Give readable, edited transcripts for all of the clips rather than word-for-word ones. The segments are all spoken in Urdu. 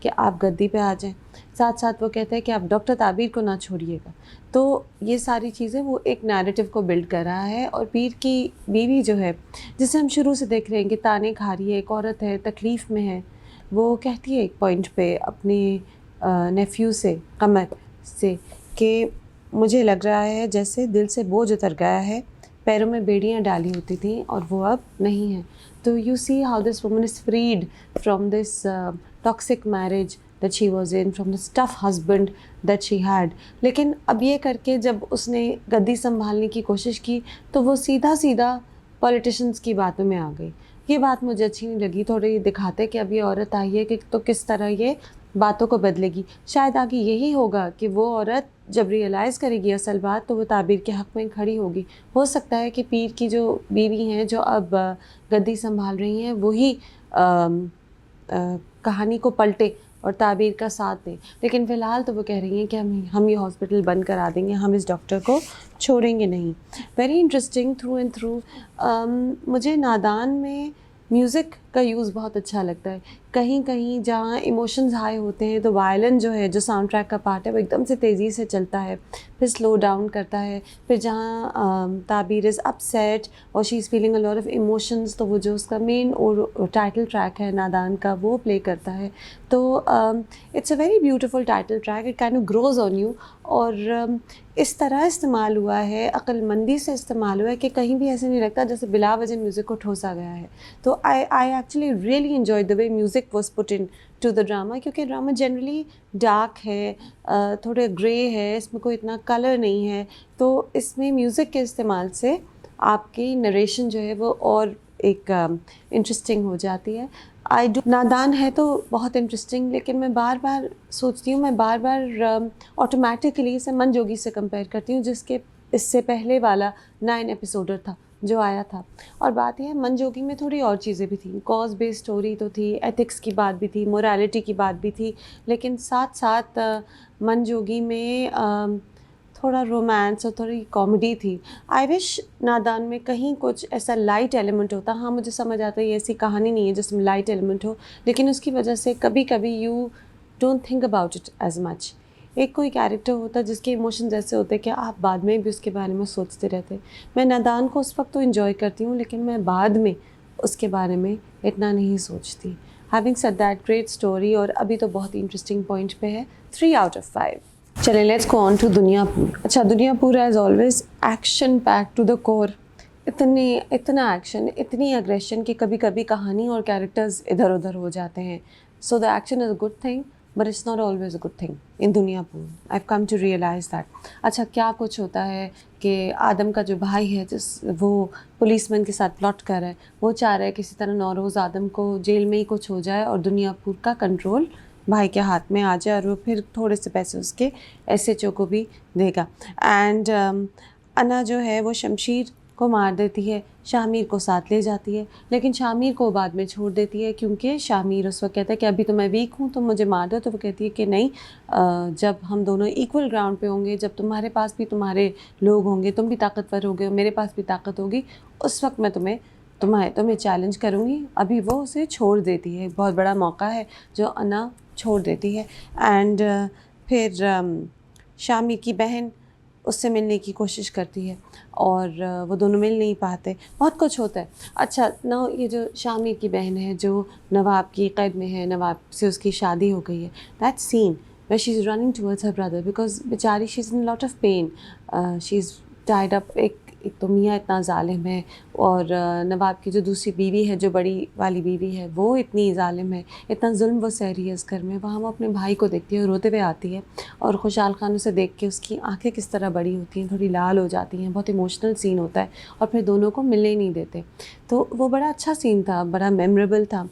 کہ آپ گدی پہ آ جائیں، ساتھ ساتھ وہ کہتا ہے کہ آپ ڈاکٹر تعبیر کو نہ چھوڑیے گا. تو یہ ساری چیزیں وہ ایک نیریٹو کو بلڈ کر رہا ہے. اور پیر کی بیوی جو ہے جسے ہم شروع سے دیکھ رہے ہیں کہ تانے کھا رہی ہے، ایک عورت ہے، تکلیف میں ہے، وہ کہتی ہے ایک پوائنٹ پہ اپنے نیفیو سے، قمر سے، کہ مجھے لگ رہا ہے جیسے دل سے بوجھ اتر گیا ہے، پیروں میں بیڑیاں ڈالی ہوتی تھیں اور وہ اب نہیں ہیں. تو you see how this woman is freed from this toxic marriage that she was in, from this tough husband that she had. لیکن اب یہ کر کے جب اس نے گدی سنبھالنے کی کوشش کی تو وہ سیدھا سیدھا پولیٹیشنز کی باتوں میں آ گئی. یہ بات مجھے اچھی نہیں لگی. تھوڑے دکھاتے کہ اب یہ عورت آئی ہے کہ تو کس طرح یہ باتوں کو بدلے گی. شاید آگے یہی ہوگا کہ وہ عورت جب ریئلائز کرے گی اصل بات تو وہ تعبیر کے حق میں کھڑی ہوگی. ہو سکتا ہے کہ پیر کی جو بیوی ہیں جو اب گدی سنبھال رہی ہیں وہی کہانی کو پلٹے اور تعبیر کا ساتھ دیں. لیکن فی الحال تو وہ کہہ رہی ہیں کہ ہم یہ ہاسپٹل بند کرا دیں گے، ہم اس ڈاکٹر کو چھوڑیں گے نہیں. Very interesting through and through. مجھے نادان میں میوزک کا یوز بہت اچھا لگتا ہے. کہیں کہیں جہاں ایموشنز ہائی ہوتے ہیں تو وائلن جو ہے جو ساؤنڈ ٹریک کا پارٹ ہے وہ ایک دم سے تیزی سے چلتا ہے، پھر سلو ڈاؤن کرتا ہے. پھر جہاں تعبیر از اپ سیٹ اور she is feeling a lot of emotions تو وہ جو اس کا مین اور ٹائٹل ٹریک ہے نادان کا وہ پلے کرتا ہے. تو it's a very beautiful title track. It kind of grows on you. اور اس طرح استعمال ہوا ہے، عقل مندی سے استعمال ہوا ہے کہ کہیں بھی ایسے نہیں لگتا جیسے بلا وجہ میوزک کو ٹھوسا گیا ہے. تو I actually really enjoy the way music was put in to the drama, کیونکہ ڈراما جنرلی ڈارک ہے، تھوڑے گرے ہے، اس میں کوئی اتنا کلر نہیں ہے. تو اس میں میوزک کے استعمال سے آپ کی نریشن جو ہے وہ اور ایک انٹرسٹنگ ہو جاتی ہے. نادان ہے تو بہت انٹرسٹنگ، لیکن میں بار بار سوچتی ہوں، میں بار بار آٹومیٹکلی اسے من جوگی سے کمپیئر کرتی ہوں جس کے اس سے پہلے والا 9 ایپیسوڈر تھا جو آیا تھا. اور بات یہ ہے من جوگی میں تھوڑی اور چیزیں بھی تھیں، کاز بیس اسٹوری تو تھی، ایتھکس کی بات بھی تھی، مورالٹی کی بات بھی تھی، لیکن ساتھ ساتھ من جوگی میں تھوڑا رومانس اور تھوڑی کامیڈی تھی. آئی وش نادان میں کہیں کچھ ایسا لائٹ ایلیمنٹ ہوتا. ہاں مجھے سمجھ آتا ہے یہ ایسی کہانی نہیں ہے جس میں لائٹ ایلیمنٹ ہو، لیکن اس کی وجہ سے کبھی کبھی you don't think about it as much. ایک کوئی کیریکٹر ہوتا جس کے ایموشنز ایسے ہوتے کہ آپ بعد میں بھی اس کے بارے میں سوچتے رہتے. میں نادان کو اس وقت تو انجوائے کرتی ہوں لیکن میں بعد میں اس کے بارے میں اتنا نہیں سوچتی. Having said that, great story. اور ابھی تو بہت ہی انٹرسٹنگ پوائنٹ پہ ہے. 3 آؤٹ آف 5. چلیں لیٹس گو آن ٹو دنیا پور. اچھا Duniya Pur is always action packed to the core. اتنا ایکشن، اتنی اگریشن کہ کبھی کبھی کہانی اور کیریکٹرز ادھر ادھر ہو جاتے ہیں. So the action is a good thing but it's not always a good thing in Duniya Pur. I have come to realize that. اچھا کیا کچھ ہوتا ہے کہ آدم کا جو بھائی ہے وہ پولیس مین کے ساتھ پلاٹ کر رہا ہے، وہ چاہ رہا ہے کسی طرح نوروز آدم کو جیل میں ہی کچھ ہو جائے اور دنیا پور کا کنٹرول بھائی کے ہاتھ میں آ جائے اور وہ پھر تھوڑے سے پیسے اس کے ایس ایچ او کو بھی دے گا. اینڈ انا جو ہے وہ شمشیر کو مار دیتی ہے، شاہ کو ساتھ لے جاتی ہے، لیکن شاہ کو بعد میں چھوڑ دیتی ہے کیونکہ شاہ اس وقت کہتا ہے کہ ابھی تو میں ویک ہوں تم مجھے مار دو. تو وہ کہتی ہے کہ نہیں، جب ہم دونوں ایکول گراؤنڈ پہ ہوں گے، جب تمہارے پاس بھی تمہارے لوگ ہوں گے، تم بھی طاقتور ہوگے اور میرے پاس بھی طاقت ہوگی، اس وقت میں تمہیں چیلنج کروں گی. ابھی وہ اسے چھوڑ دیتی ہے. بہت بڑا موقع ہے جو انا چھوڑ دیتی ہے. اینڈ پھر شاہ کی بہن اس سے ملنے کی کوشش کرتی ہے اور وہ دونوں مل نہیں پاتے. بہت کچھ ہوتا ہے. اچھا نا، یہ جو شاہ کی بہن ہے جو نواب کی قید میں ہے، نواب سے اس کی شادی ہو گئی ہے، that scene where she is running towards her brother because بیچاری she is in lot of pain, she is tied up. ایک تو میاں اتنا ظالم ہے اور نواب کی جو دوسری بیوی ہے، جو بڑی والی بیوی ہے، وہ اتنی ظالم ہے، اتنا ظلم وہ سہ رہی ہے اس گھر میں. وہاں وہ اپنے بھائی کو دیکھتی ہے اور روتے ہوئے آتی ہے اور خوشحال خان اسے دیکھ کے اس کی آنکھیں کس طرح بڑی ہوتی ہیں، تھوڑی لال ہو جاتی ہیں. بہت ایموشنل سین ہوتا ہے اور پھر دونوں کو ملنے ہی نہیں دیتے. تو وہ بڑا اچھا سین تھا، بڑا میموریبل تھا.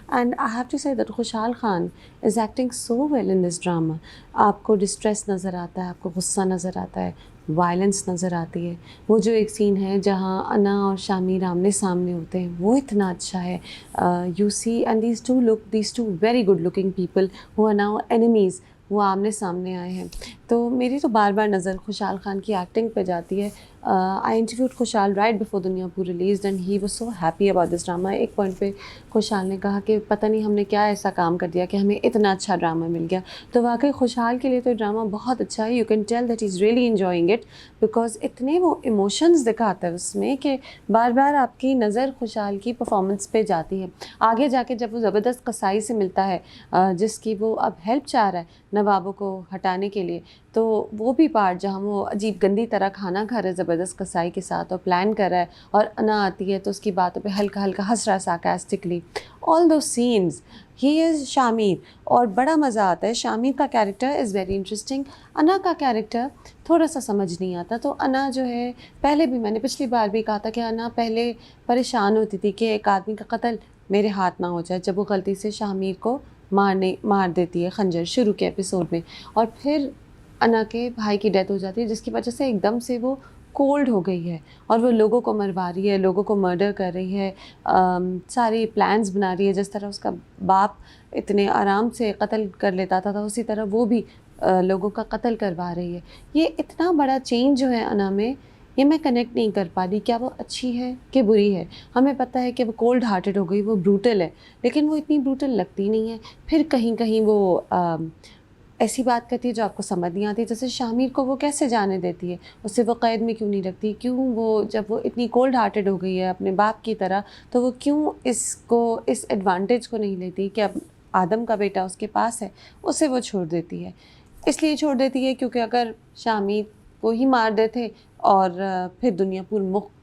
And I have to say that Khushhal Khan is acting so well in this drama. آپ کو ڈسٹریس نظر آتا ہے، آپ کو غصہ نظر آتا ہے، وائلنس نظر آتی ہے. وہ جو ایک سین ہے جہاں انا اور شامیر آمنے سامنے ہوتے ہیں، وہ اتنا اچھا ہے. You see and these two very good looking people who are now enemies, وہ آمنے سامنے آئے ہیں. تو میری تو بار بار نظر خوشحال خان کی ایکٹنگ پہ جاتی ہے. آئی انٹرویوڈ خوشحال رائٹ بفور دنیا پور released and he was so happy about this drama. ایک پوائنٹ پہ خوشحال نے کہا کہ پتہ نہیں ہم نے کیا ایسا کام کر دیا کہ ہمیں اتنا اچھا ڈرامہ مل گیا. تو واقعی خوشحال کے لیے تو ڈرامہ بہت اچھا ہے. You can tell that is really enjoying it because اتنے وہ ایموشنز دکھاتا ہے اس میں کہ بار بار آپ کی نظر خوشحال کی پرفارمنس پہ جاتی ہے. آگے جا کے جب وہ زبردست قصائی سے ملتا ہے جس کی وہ اب ہیلپ چاہ رہا ہے نوابوں کو ہٹانے کے لیے, تو وہ بھی پارٹ جہاں وہ عجیب گندی طرح کھانا کھا رہا ہے زبردست قصائی کے ساتھ اور پلان کر رہا ہے اور انا آتی ہے تو اس کی باتوں پہ ہلکا ہلکا ہنس رہا ہے سارکاسٹکلی. آل دوز سینز ہی از شامیر اور بڑا مزہ آتا ہے. شامیر کا کیریکٹر از ویری انٹرسٹنگ. انا کا کیریکٹر تھوڑا سا سمجھ نہیں آتا. تو انا جو ہے پہلے بھی میں نے پچھلی بار بھی کہا تھا کہ انا پہلے پریشان ہوتی تھی کہ ایک آدمی کا قتل میرے ہاتھ نہ ہو جائے جب وہ غلطی سے شامیر کو مار دیتی ہے خنجر شروع کے ایپیسوڈ میں, اور پھر انا کے بھائی کی ڈیتھ ہو جاتی ہے جس کی وجہ سے ایک دم سے وہ کولڈ ہو گئی ہے اور وہ لوگوں کو مروا رہی ہے, لوگوں کو مرڈر کر رہی ہے, ساری پلانز بنا رہی ہے. جس طرح اس کا باپ اتنے آرام سے قتل کر لیتا تھا اسی طرح وہ بھی لوگوں کا قتل کروا رہی ہے. یہ اتنا بڑا چینج جو ہے انا میں, یہ میں کنیکٹ نہیں کر پا رہی کیا وہ اچھی ہے کہ بری ہے. ہمیں پتہ ہے کہ وہ کولڈ ہارٹڈ ہو گئی, وہ بروٹل ہے, لیکن وہ اتنی بروٹل لگتی نہیں ہے. پھر کہیں کہیں وہ ایسی بات کرتی ہے جو آپ کو سمجھ نہیں آتی. جیسے شامیر کو وہ کیسے جانے دیتی ہے, اسے وہ قید میں کیوں نہیں رکھتی, کیوں وہ جب وہ اتنی کولڈ ہارٹڈ ہو گئی ہے اپنے باپ کی طرح تو وہ کیوں اس ایڈوانٹیج کو نہیں لیتی کہ اب آدم کا بیٹا اس کے پاس ہے, اسے وہ چھوڑ دیتی ہے. اس لیے چھوڑ دیتی ہے کیونکہ اگر شامیر کو ہی مار دیتے اور پھر دنیا پور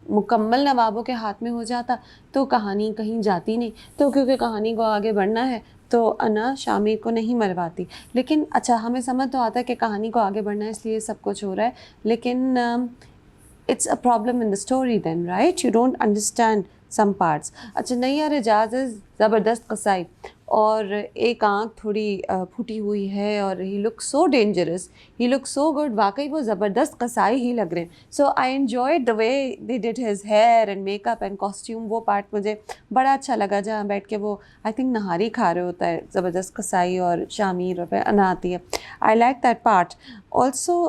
مکمل نوابوں کے ہاتھ میں ہو جاتا تو کہانی کہیں جاتی نہیں. تو کیونکہ کہانی کو آگے بڑھنا ہے تو انا شامیر کو نہیں مرواتی. لیکن اچھا ہمیں سمجھ تو آتا ہے کہ کہانی کو آگے بڑھنا ہے اس لیے سب کچھ ہو رہا ہے, لیکن it's a problem in the story then right, you don't understand some parts. اچھا نیار اعجاز زبردست قصائی اور ایک آنکھ تھوڑی پھوٹی ہوئی ہے اور ہی لک سو ڈینجرس, ہی لک سو گڈ. واقعی وہ زبردست قصائی ہی لگ رہے ہیں. So I enjoyed the way they did his hair and make up and costume. وہ پارٹ مجھے بڑا اچھا لگا جہاں بیٹھ کے وہ آئی تھنک نہاری کھا رہے ہوتا ہے زبردست قصائی اور شامیر اور پھر انا آتی ہے. I like that part also.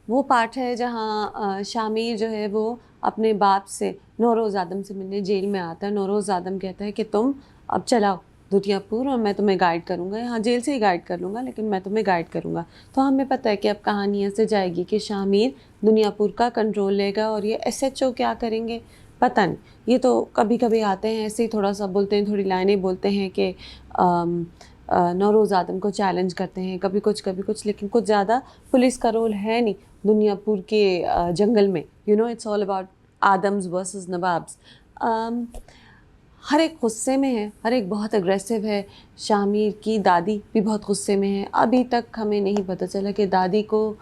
وہ پارٹ ہے جہاں شامیر جو ہے وہ اپنے باپ سے نوروز آدم سے ملنے جیل میں آتا ہے. نوروز آدم کہتا ہے کہ تم اب چلاؤ دنیا پور اور میں تمہیں گائیڈ کروں گا. ہاں جیل سے ہی گائیڈ کر لوں گا لیکن میں تمہیں گائیڈ کروں گا. تو ہمیں پتہ ہے کہ اب کہانی ایسے جائے گی کہ شامیر دنیا پور کا کنٹرول لے گا اور یہ ایس ایچ او کیا کریں گے پتہ نہیں. یہ تو کبھی کبھی آتے ہیں ایسے ہی تھوڑا سا بولتے ہیں, تھوڑی لائنیں بولتے ہیں کہ نوروز آدم کو چیلنج کرتے ہیں کبھی کچھ, لیکن کچھ زیادہ پولیس کا رول ہے نہیں دنیا پور کے جنگل میں. You know it's all about Adams versus Nawabs. ہر ایک غصے میں ہے, ہر ایک بہت اگریسو ہے. شامیر کی دادی بھی بہت غصے میں ہے. ابھی تک ہمیں نہیں پتہ چلا کہ دادی کو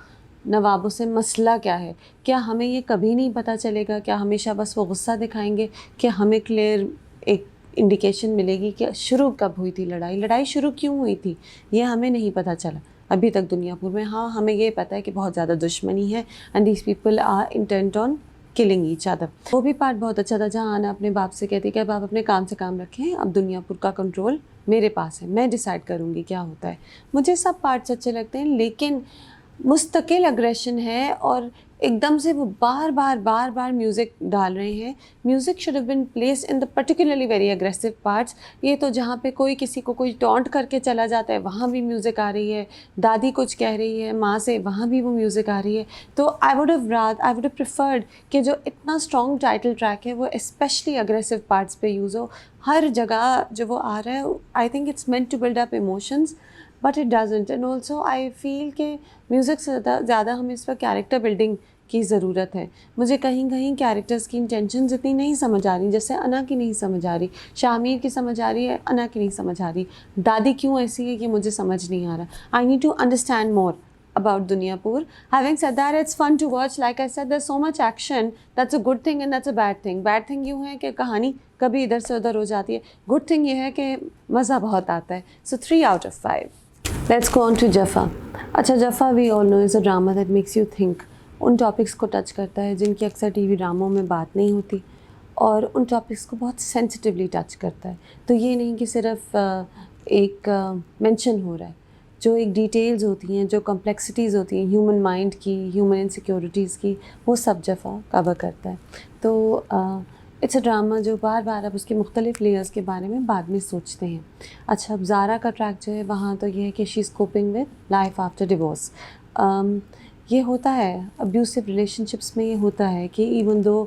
نوابوں سے مسئلہ کیا ہے. کیا ہمیں یہ کبھی نہیں پتہ چلے گا؟ کیا ہمیشہ بس وہ غصہ دکھائیں گے؟ کہ ہمیں کلیئر ایک انڈیکیشن ملے گی کہ شروع کب ہوئی تھی لڑائی شروع کیوں ہوئی تھی؟ یہ ہمیں نہیں پتہ چلا ابھی تک دنیا پور میں. ہاں ہمیں یہ پتہ ہے کہ بہت زیادہ دشمنی ہے and these people are intent on killing each other. وہ بھی پارٹ بہت اچھا تھا جہاں انا اپنے باپ سے کہتی کہ اب آپ اپنے کام سے کام رکھیں, اب دنیا پور کا کنٹرول میرے پاس ہے, میں ڈیسائیڈ کروں گی کیا ہوتا ہے. مجھے سب پارٹس اچھے لگتے ہیں لیکن مستقل اگریشن ہے اور ایک دم سے وہ بار بار میوزک ڈال رہے ہیں. Music should have been placed in the particularly very aggressive parts. یہ تو جہاں پہ کوئی کسی کو کوئی ٹونٹ کر کے چلا جاتا ہے وہاں بھی میوزک آ رہی ہے, دادی کچھ کہہ رہی ہے ماں سے وہاں بھی وہ میوزک آ رہی ہے. تو آئی ووڈ ہیو پریفرڈ کہ جو اتنا اسٹرانگ ٹائٹل ٹریک ہے وہ اسپیشلی اگریسو پارٹس پہ یوز ہو. ہر جگہ جو وہ آ رہا ہے I think it's meant to build up emotions but it doesn't. And also I feel کہ میوزک سے زیادہ ہمیں اس پر کیریکٹر بلڈنگ کی ضرورت ہے. مجھے کہیں کیریکٹرز کی انٹینشنز اتنی نہیں سمجھ آ رہی, جیسے انا کی نہیں سمجھ آ رہی, شامیر کی سمجھ آ رہی ہے, انا کی نہیں سمجھ آ رہی. دادی کیوں ایسی ہے کہ مجھے سمجھ نہیں آ رہا. I need to understand more about Dunya Pur. Having said that, it's fun to watch. Like I said, there's so much action. That's a good thing and that's a bad thing. Bad thing یہ ہے کہ کہانی کبھی ادھر سے ادھر ہو جاتی ہے. Good thing یہ ہے کہ مزہ بہت آتا ہے. So 3 out of 5. Let's go on to Jaffa. اچھا Jaffa we all know is a drama that makes you think. In topics کو ٹچ کرتا ہے جن کی اکثر ٹی وی ڈراموں میں بات نہیں ہوتی اور ان ٹاپکس کو بہت سینسٹیولی ٹچ کرتا ہے. تو یہ نہیں کہ صرف ایک مینشن ہو رہا ہے. جو ایک ڈیٹیلز ہوتی ہیں, جو کمپلیکسٹیز ہوتی ہیں ہیومن مائنڈ کی, ہیومن انسیکیورٹیز کی, وہ سب جفا کور کرتا ہے. تو اٹس اے ڈرامہ جو بار بار اب اس کے مختلف لیئرز کے بارے میں بعد میں سوچتے ہیں. اچھا, اب زارا کا ٹریک جو ہے وہاں تو یہ ہے کہ she is coping with life after divorce. یہ ہوتا ہے ابیوسو ریلیشن شپس میں, یہ ہوتا ہے کہ ایون دو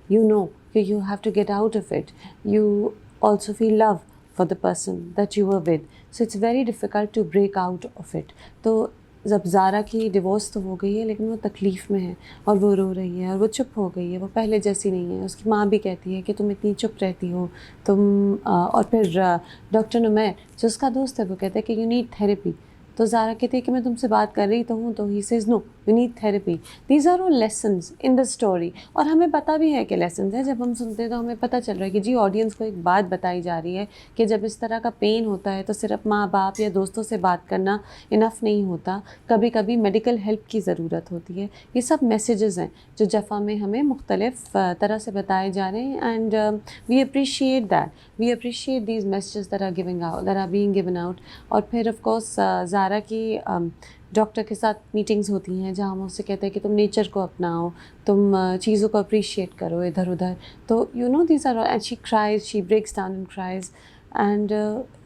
یو نو کہ you have to get out of it, you also feel love for the person that you are with, so it's very difficult to break out of it. تو جب زارا کی ڈیورس تو ہو گئی ہے لیکن وہ تکلیف میں ہے اور وہ رو رہی ہے اور وہ چپ ہو گئی ہے, وہ پہلے جیسی نہیں ہے. اس کی ماں بھی کہتی ہے کہ تم اتنی چپ رہتی ہو تم, اور پھر ڈاکٹر نمیر جو اس کا دوست ہے وہ کہتا ہے کہ یو نیڈ تھیراپی. تو زارا کہتی ہے کہ میں تم سے بات کر رہی تو ہوں, تو he says no you need therapy. These are all lessons in the story, اور ہمیں پتہ بھی ہے کہ لیسنز ہیں. جب ہم سنتے ہیں تو ہمیں پتہ چل رہا ہے کہ جی آڈینس کو ایک بات بتائی جا رہی ہے کہ جب اس طرح کا پین ہوتا ہے تو صرف ماں باپ یا دوستوں سے بات کرنا انف نہیں ہوتا, کبھی کبھی میڈیکل ہیلپ کی ضرورت ہوتی ہے. یہ سب میسیجز ہیں جو جفا میں ہمیں مختلف طرح سے بتائے جا رہے ہیں, and we appreciate that, we appreciate these messages that are being given out. اور پھر آف کورس زارا کی ڈاکٹر کے ساتھ میٹنگز ہوتی ہیں جہاں ہم اس سے کہتے ہیں کہ تم نیچر کو اپناؤ, تم چیزوں کو اپریشیٹ کرو ادھر ادھر. تو you know these are, and she cries, she breaks down and cries. And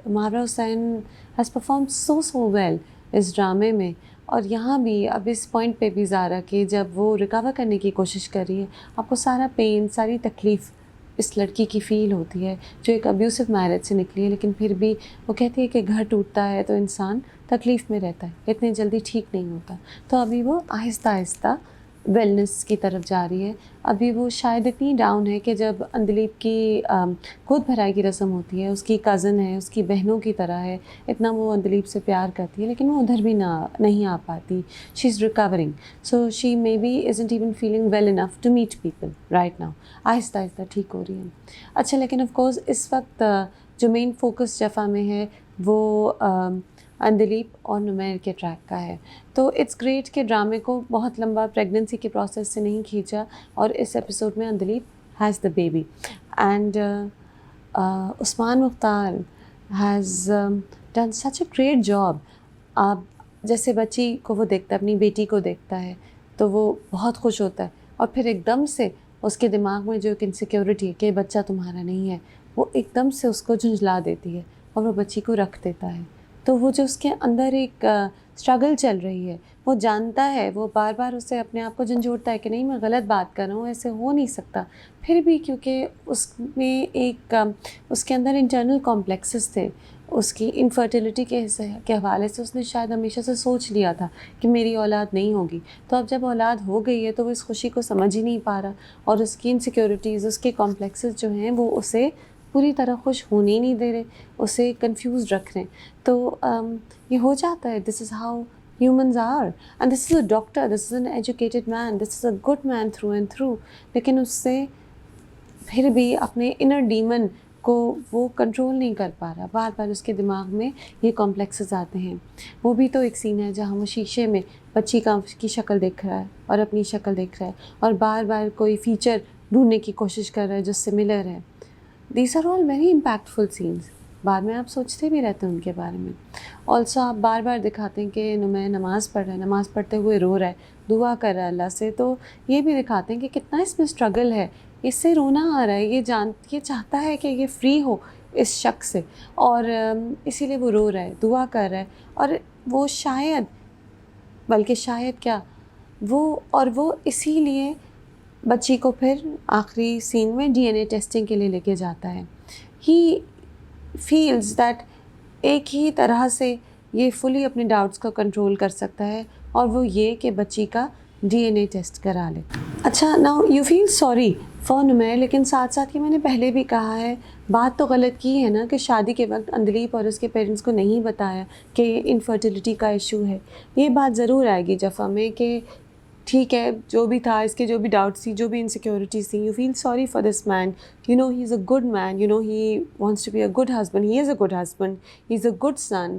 Mawra Hocane has perform so well اس ڈرامے میں. اور یہاں بھی اب اس پوائنٹ پہ بھی زارا کہ جب وہ ریکور کرنے کی کوشش کر رہی ہے, آپ کو سارا پین, ساری تکلیف اس لڑکی کی فیل ہوتی ہے جو ایک ابیوسو میرج سے نکلی ہے, لیکن پھر بھی وہ کہتی ہے کہ گھر ٹوٹتا ہے تو انسان تکلیف میں رہتا ہے, اتنے جلدی ٹھیک نہیں ہوتا. تو ابھی وہ آہستہ آہستہ ویلنس کی طرف جا رہی ہے. ابھی وہ شاید اتنی ڈاؤن ہے کہ جب اندلیپ کی گود بھرائی کی رسم ہوتی ہے, اس کی کزن ہے, اس کی بہنوں کی طرح ہے, اتنا وہ اندلیپ سے پیار کرتی ہے لیکن وہ ادھر بھی نہیں آ پاتی. She is recovering, so she may be isn't even feeling well enough to meet people right now. آہستہ آہستہ ٹھیک ہو رہی ہے. اچھا, لیکن آف کورس اس وقت جو مین فوکس جفا میں ہے وہ اندلیپ اور نمیر کے ٹریک کا ہے. تو اٹس گریٹ کہ ڈرامے کو بہت لمبا پریگننسی کے پروسیس سے نہیں کھینچا, اور اس ایپیسوڈ میں Andleeb has the baby, and Usman Mukhtar has done such a great job. آپ جیسے بچی کو وہ دیکھتا ہے, اپنی بیٹی کو دیکھتا ہے تو وہ بہت خوش ہوتا ہے, اور پھر ایک دم سے اس کے دماغ میں جو ایک انسیکیورٹی ہے کہ بچہ تمہارا نہیں ہے, وہ ایک دم سے اس کو جھنجھلا دیتی ہے اور وہ بچی کو رکھ دیتا ہے. تو وہ جو اس کے اندر ایک اسٹرگل چل رہی ہے, وہ جانتا ہے, وہ بار بار اسے اپنے آپ کو جھنجھوڑتا ہے کہ نہیں میں غلط بات کر رہا ہوں, ایسے ہو نہیں سکتا. پھر بھی کیونکہ اس میں ایک اس کے اندر انٹرنل کمپلیکسز تھے, اس کی انفرٹیلیٹی کے حوالے سے اس نے شاید ہمیشہ سے سوچ لیا تھا کہ میری اولاد نہیں ہوگی. تو اب جب اولاد ہو گئی ہے تو وہ اس خوشی کو سمجھ ہی نہیں پا رہا, اور اس کی انسیکیورٹیز, اس کے کمپلیکسز جو ہیں وہ اسے پوری طرح خوش ہونے ہی نہیں دے رہے, اسے کنفیوز رکھ رہے ہیں. تو یہ ہو جاتا ہے. This is how humans are, and this is a doctor, this is an educated man, this is a good man through and through. لیکن اس سے پھر بھی اپنے انر ڈیمن کو وہ کنٹرول نہیں کر پا رہا, بار بار اس کے دماغ میں یہ کمپلیکسز آتے ہیں. وہ بھی تو ایک سین ہے جہاں وہ شیشے میں بچی کی شکل دیکھ رہا ہے اور اپنی شکل دیکھ رہا ہے, اور بار بار کوئی فیچر ڈھونڈنے کی کوشش کر رہا ہے جو سملر ہے. These are all very impactful scenes. بعد میں آپ سوچتے بھی رہتے ہیں ان کے بارے میں. آلسو آپ بار بار دکھاتے ہیں کہ میں نماز پڑھ رہا ہے, نماز پڑھتے ہوئے رو رہا ہے, دعا کر رہا ہے اللہ سے, تو یہ بھی دکھاتے ہیں کہ کتنا اس میں اسٹرگل ہے, اس سے رونا آ رہا ہے, یہ چاہتا ہے کہ یہ فری ہو اس شخص سے, اور اسی لیے وہ رو رہا ہے, دعا کر رہا ہے. اور وہ شاید کیا وہ اسی لیے بچی کو پھر آخری سین میں ڈی این اے ٹیسٹنگ کے لیے لے کے جاتا ہے. ہی فیلز دیٹ ایک ہی طرح سے یہ فلی اپنے ڈاؤٹس کو کنٹرول کر سکتا ہے, اور وہ یہ کہ بچی کا ڈی این اے ٹیسٹ کرا لے. اچھا, now you feel sorry for Nameer, لیکن ساتھ ساتھ یہ میں نے پہلے بھی کہا ہے, بات تو غلط کی ہے نا کہ شادی کے وقت اندلیپ اور اس کے پیرنٹس کو نہیں بتایا کہ انفرٹیلیٹی کا ایشو ہے. یہ بات ضرور آئے گی جفا میں کہ ٹھیک ہے, جو بھی تھا, اس کے جو بھی ڈاؤٹس تھی, جو بھی انسیکیورٹیز تھیں, you feel sorry for this man, you know he is a good man, you know he wants to be a good husband, he is a good husband, he is a good son,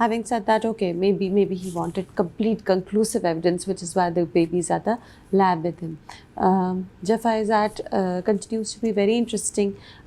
Having said that, okay, maybe he wanted complete conclusive evidence, which is why the baby's at the lab with him. Jaffa is at continues to be very interesting,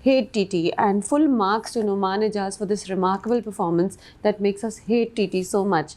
hate TT, and full marks to Numan Ijaz for this remarkable performance that makes us hate TT so much।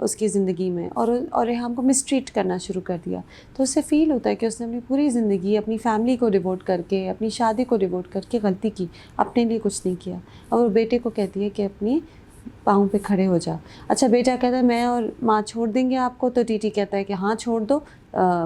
اس کی زندگی میں اور ریحام کو مسٹریٹ کرنا شروع کر دیا. تو اسے فیل ہوتا ہے کہ اس نے اپنی پوری زندگی اپنی فیملی کو ڈیووٹ کر کے, اپنی شادی کو ڈیووٹ کر کے غلطی کی, اپنے لیے کچھ نہیں کیا. اور وہ بیٹے کو کہتی ہے کہ اپنی پاؤں پہ کھڑے ہو جا. اچھا بیٹا کہتا ہے میں اور ماں چھوڑ دیں گے آپ کو, تو ٹی ٹی کہتا ہے کہ ہاں چھوڑ دو,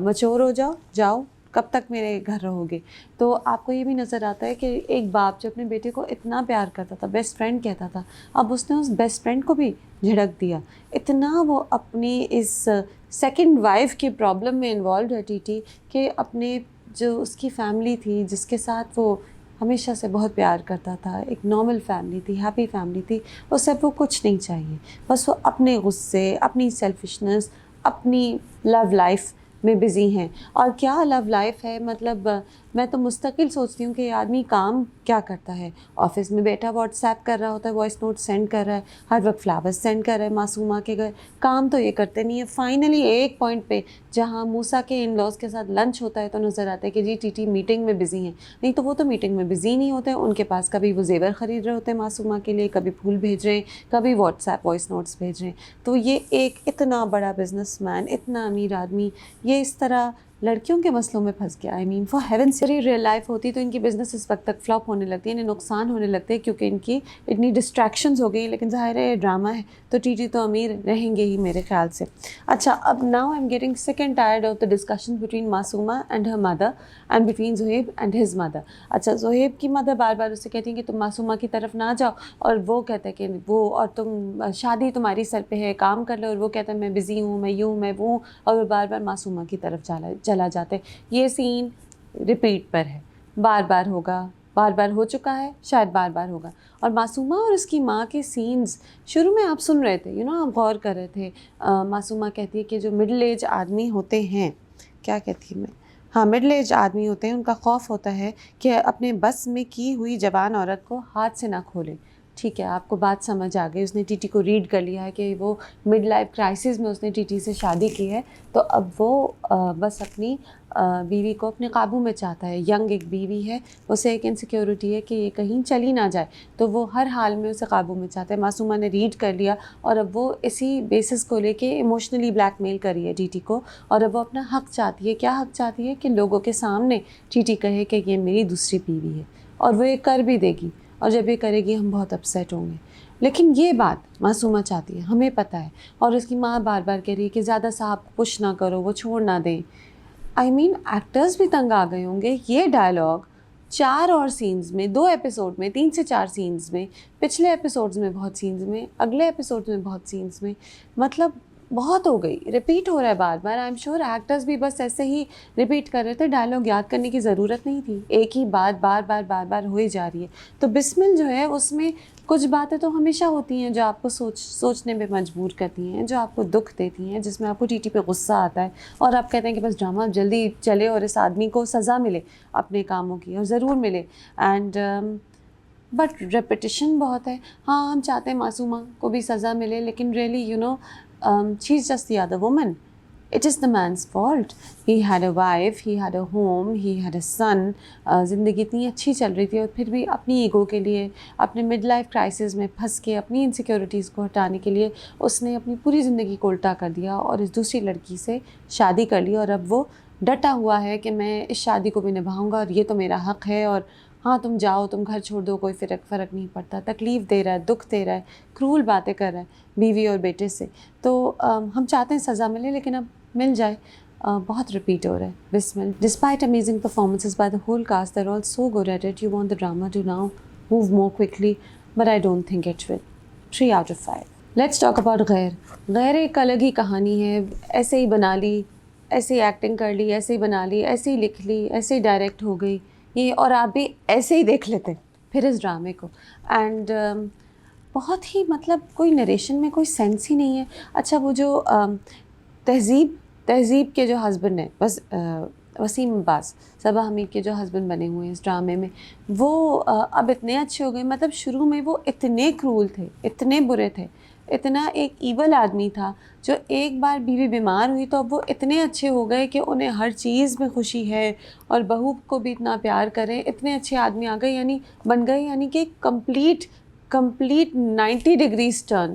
مچور ہو جاؤ, کب تک میرے گھر رہو گے. تو آپ کو یہ بھی نظر آتا ہے کہ ایک باپ جو اپنے بیٹے کو اتنا پیار کرتا تھا, بیسٹ فرینڈ کہتا تھا, اب اس نے اس بیسٹ فرینڈ کو بھی جھڑک دیا. اتنا وہ اپنی اس سیکنڈ وائف کی پرابلم میں انوالوڈ ہے ٹی ٹی, کہ اپنے جو اس کی فیملی تھی جس کے ساتھ وہ ہمیشہ سے بہت پیار کرتا تھا, ایک نارمل فیملی تھی, ہیپی فیملی تھی, اسے اب وہ کچھ نہیں چاہیے. بس وہ اپنے غصے, اپنی سیلفشنس, اپنی لو لائف میں بزی ہیں. اور کیا لو لائف ہے, مطلب میں تو مستقل سوچتی ہوں کہ یہ آدمی کام کیا کرتا ہے. آفس میں بیٹھا واٹس ایپ کر رہا ہوتا ہے, وائس نوٹ سینڈ کر رہا ہے, ہر وقت فلاورز سینڈ کر رہا ہے معصومہ کے گھر, کام تو یہ کرتے نہیں ہے. فائنلی ایک پوائنٹ پہ جہاں موسیٰ کے ان لاز کے ساتھ لنچ ہوتا ہے تو نظر آتا ہے کہ جی ٹی ٹی میٹنگ میں بزی ہیں. نہیں تو وہ تو میٹنگ میں بزی نہیں ہوتے, ان کے پاس کبھی وہ زیور خرید رہے ہوتے ہیں معصومہ کے لیے, کبھی پھول بھیج رہے ہیں, کبھی واٹس ایپ وائس نوٹس بھیج رہے ہیں. تو یہ ایک اتنا بڑا بزنس مین, اتنا امیر آدمی, یہ اس طرح لڑکیوں کے مسئلوں میں پھنس گیا. آئی مین فار ہیون سے ریئل لائف ہوتی تو ان کی بزنس اس وقت تک فلاپ ہونے لگتی ہے, انہیں نقصان ہونے لگتے ہیں کیونکہ ان کی اتنی ڈسٹریکشنز ہو گئی. لیکن ظاہر ہے یہ ڈرامہ ہے تو ٹی ٹی تو امیر رہیں گے ہی میرے خیال سے. اچھا اب ناؤ آئی ایم گیٹنگ سک and tired of the discussion between Masuma and her mother and between Zohaib and his mother. اچھا زہیب کی مدر بار بار اسے کہتی ہیں کہ تم معصومہ کی طرف نہ جاؤ, اور وہ کہتا ہے کہ وہ, اور تم شادی تمہاری سر پہ ہے, کام کر لو, اور وہ کہتا ہے میں بزی ہوں, میں یوں میں وہ, اور وہ بار بار معصومہ کی طرف چلا جاتے. یہ سین ریپیٹ پر ہے, بار بار ہوگا, بار بار ہو چکا ہے, شاید بار بار ہوگا. اور معصومہ اور اس کی ماں کے سینز شروع میں آپ سن رہے تھے, آپ غور کر رہے تھے. معصومہ کہتی ہے کہ جو مڈل ایج آدمی ہوتے ہیں, کیا کہتی میں, ہاں مڈل ایج آدمی ہوتے ہیں, ان کا خوف ہوتا ہے کہ اپنے بس میں کی ہوئی جوان عورت کو ہاتھ سے نہ کھولیں. ٹھیک ہے, آپ کو بات سمجھ آ گئی. اس نے ٹی ٹی کو ریڈ کر لیا ہے کہ وہ مڈ لائف کرائسس میں اس نے ٹی ٹی سے شادی کی ہے, تو اب وہ بس اپنی بیوی کو اپنے قابو میں چاہتا ہے. ینگ ایک بیوی ہے, اسے ایک انسیکیورٹی ہے کہ یہ کہیں چلی نہ جائے, تو وہ ہر حال میں اسے قابو میں چاہتا ہے. معصومہ نے ریڈ کر لیا اور اب وہ اسی بیسس کو لے کے ایموشنلی بلیک میل کر رہی ہے ٹی ٹی کو, اور اب وہ اپنا حق چاہتی ہے. کیا حق چاہتی ہے؟ کہ لوگوں کے سامنے ٹی ٹی کہے کہ یہ میری دوسری بیوی ہے, اور وہ یہ کر بھی دے گی, اور جب یہ کرے گی ہم بہت اپسیٹ ہوں گے. لیکن یہ بات معصومہ چاہتی ہے, ہمیں پتہ ہے, اور اس کی ماں بار بار کہہ رہی ہے کہ زیادہ صاحب پش نہ کرو, وہ چھوڑ نہ دیں. آئی مین ایکٹرز بھی تنگ آ گئے ہوں گے. یہ ڈائلاگ 4 اور سینز میں, 2 ایپیسوڈ میں, 3 سے 4 سینز میں, پچھلے ایپیسوڈز میں بہت سینز میں, اگلے ایپیسوڈ میں بہت سینز میں, مطلب بہت ہو گئی, ریپیٹ ہو رہا ہے بار بار. آئی ایم شیور ایکٹرز بھی بس ایسے ہی ریپیٹ کر رہے تھے, ڈائلاگ یاد کرنے کی ضرورت نہیں تھی, ایک ہی بات بار بار ہوئی جا رہی ہے. تو بسمل جو ہے اس میں کچھ باتیں تو ہمیشہ ہوتی ہیں جو آپ کو سوچنے میں مجبور کرتی ہیں, جو آپ کو دکھ دیتی ہیں, جس میں آپ کو ٹی ٹی پہ غصہ آتا ہے, اور آپ کہتے ہیں کہ بس ڈرامہ جلدی چلے اور اس آدمی کو سزا ملے اپنے کاموں کی, اور ضرور ملے. اینڈ بٹ ریپیٹیشن بہت ہے. ہاں ہم چاہتے ہیں معصومہ کو بھی سزا ملے, لیکن really she is just the other woman. It is the man's fault. He had a wife, he had a home, he had a son. زندگی اتنی اچھی چل رہی تھی, اور پھر بھی اپنی ایگو کے لیے, اپنے مڈ لائف کرائسس میں پھنس کے, اپنی انسیکیورٹیز کو ہٹانے کے لیے اس نے اپنی پوری زندگی کو الٹا کر دیا, اور اس دوسری لڑکی سے شادی کر لی. اور اب وہ ڈٹا ہوا ہے کہ میں اس شادی کو بھی نبھاؤں گا, اور یہ تو میرا حق ہے, اور ہاں تم جاؤ, تم گھر چھوڑ دو, کوئی فرق نہیں پڑتا. تکلیف دے رہا ہے, دکھ دے رہا ہے, کرول باتیں کر رہا ہے بیوی اور بیٹے سے. تو ہم چاہتے ہیں سزا ملے, لیکن اب مل جائے. بہت ریپیٹ ہو رہا ہے. Bismil despite amazing performances by the whole cast, they're all so good at it. You want the drama to now move more quickly, but I don't think it will. 3 out of 5. Let's talk about غیر. غیر ایک الگ ہی کہانی ہے. ایسے ہی بنا لی, ایسے ہی ایکٹنگ کر لی, ایسے ہی بنا لی, ایسے ہی لکھ لی, ایسے ہی ڈائریکٹ ہو گئی یہ, اور آپ بھی ایسے ہی دیکھ لیتے پھر اس ڈرامے کو. اینڈ بہت ہی مطلب کوئی نریشن میں کوئی سینس ہی نہیں ہے. اچھا وہ جو تہذیب کے جو ہسبینڈ ہیں, بس وسیم عباس, صبا حمید کے جو ہسبینڈ بنے ہوئے ہیں اس ڈرامے میں, وہ اب اتنے اچھے ہو گئے. مطلب شروع میں وہ اتنے کرول تھے, اتنے برے تھے, اتنا ایک ایول آدمی تھا. جو ایک بار بیوی بیمار ہوئی تو اب وہ اتنے اچھے ہو گئے کہ انہیں ہر چیز میں خوشی ہے, اور بہو کو بھی اتنا پیار کریں. اتنے اچھے آدمی آ گئے, یعنی بن گئے, یعنی کہ complete 90 degrees turn.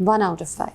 1 out of 5.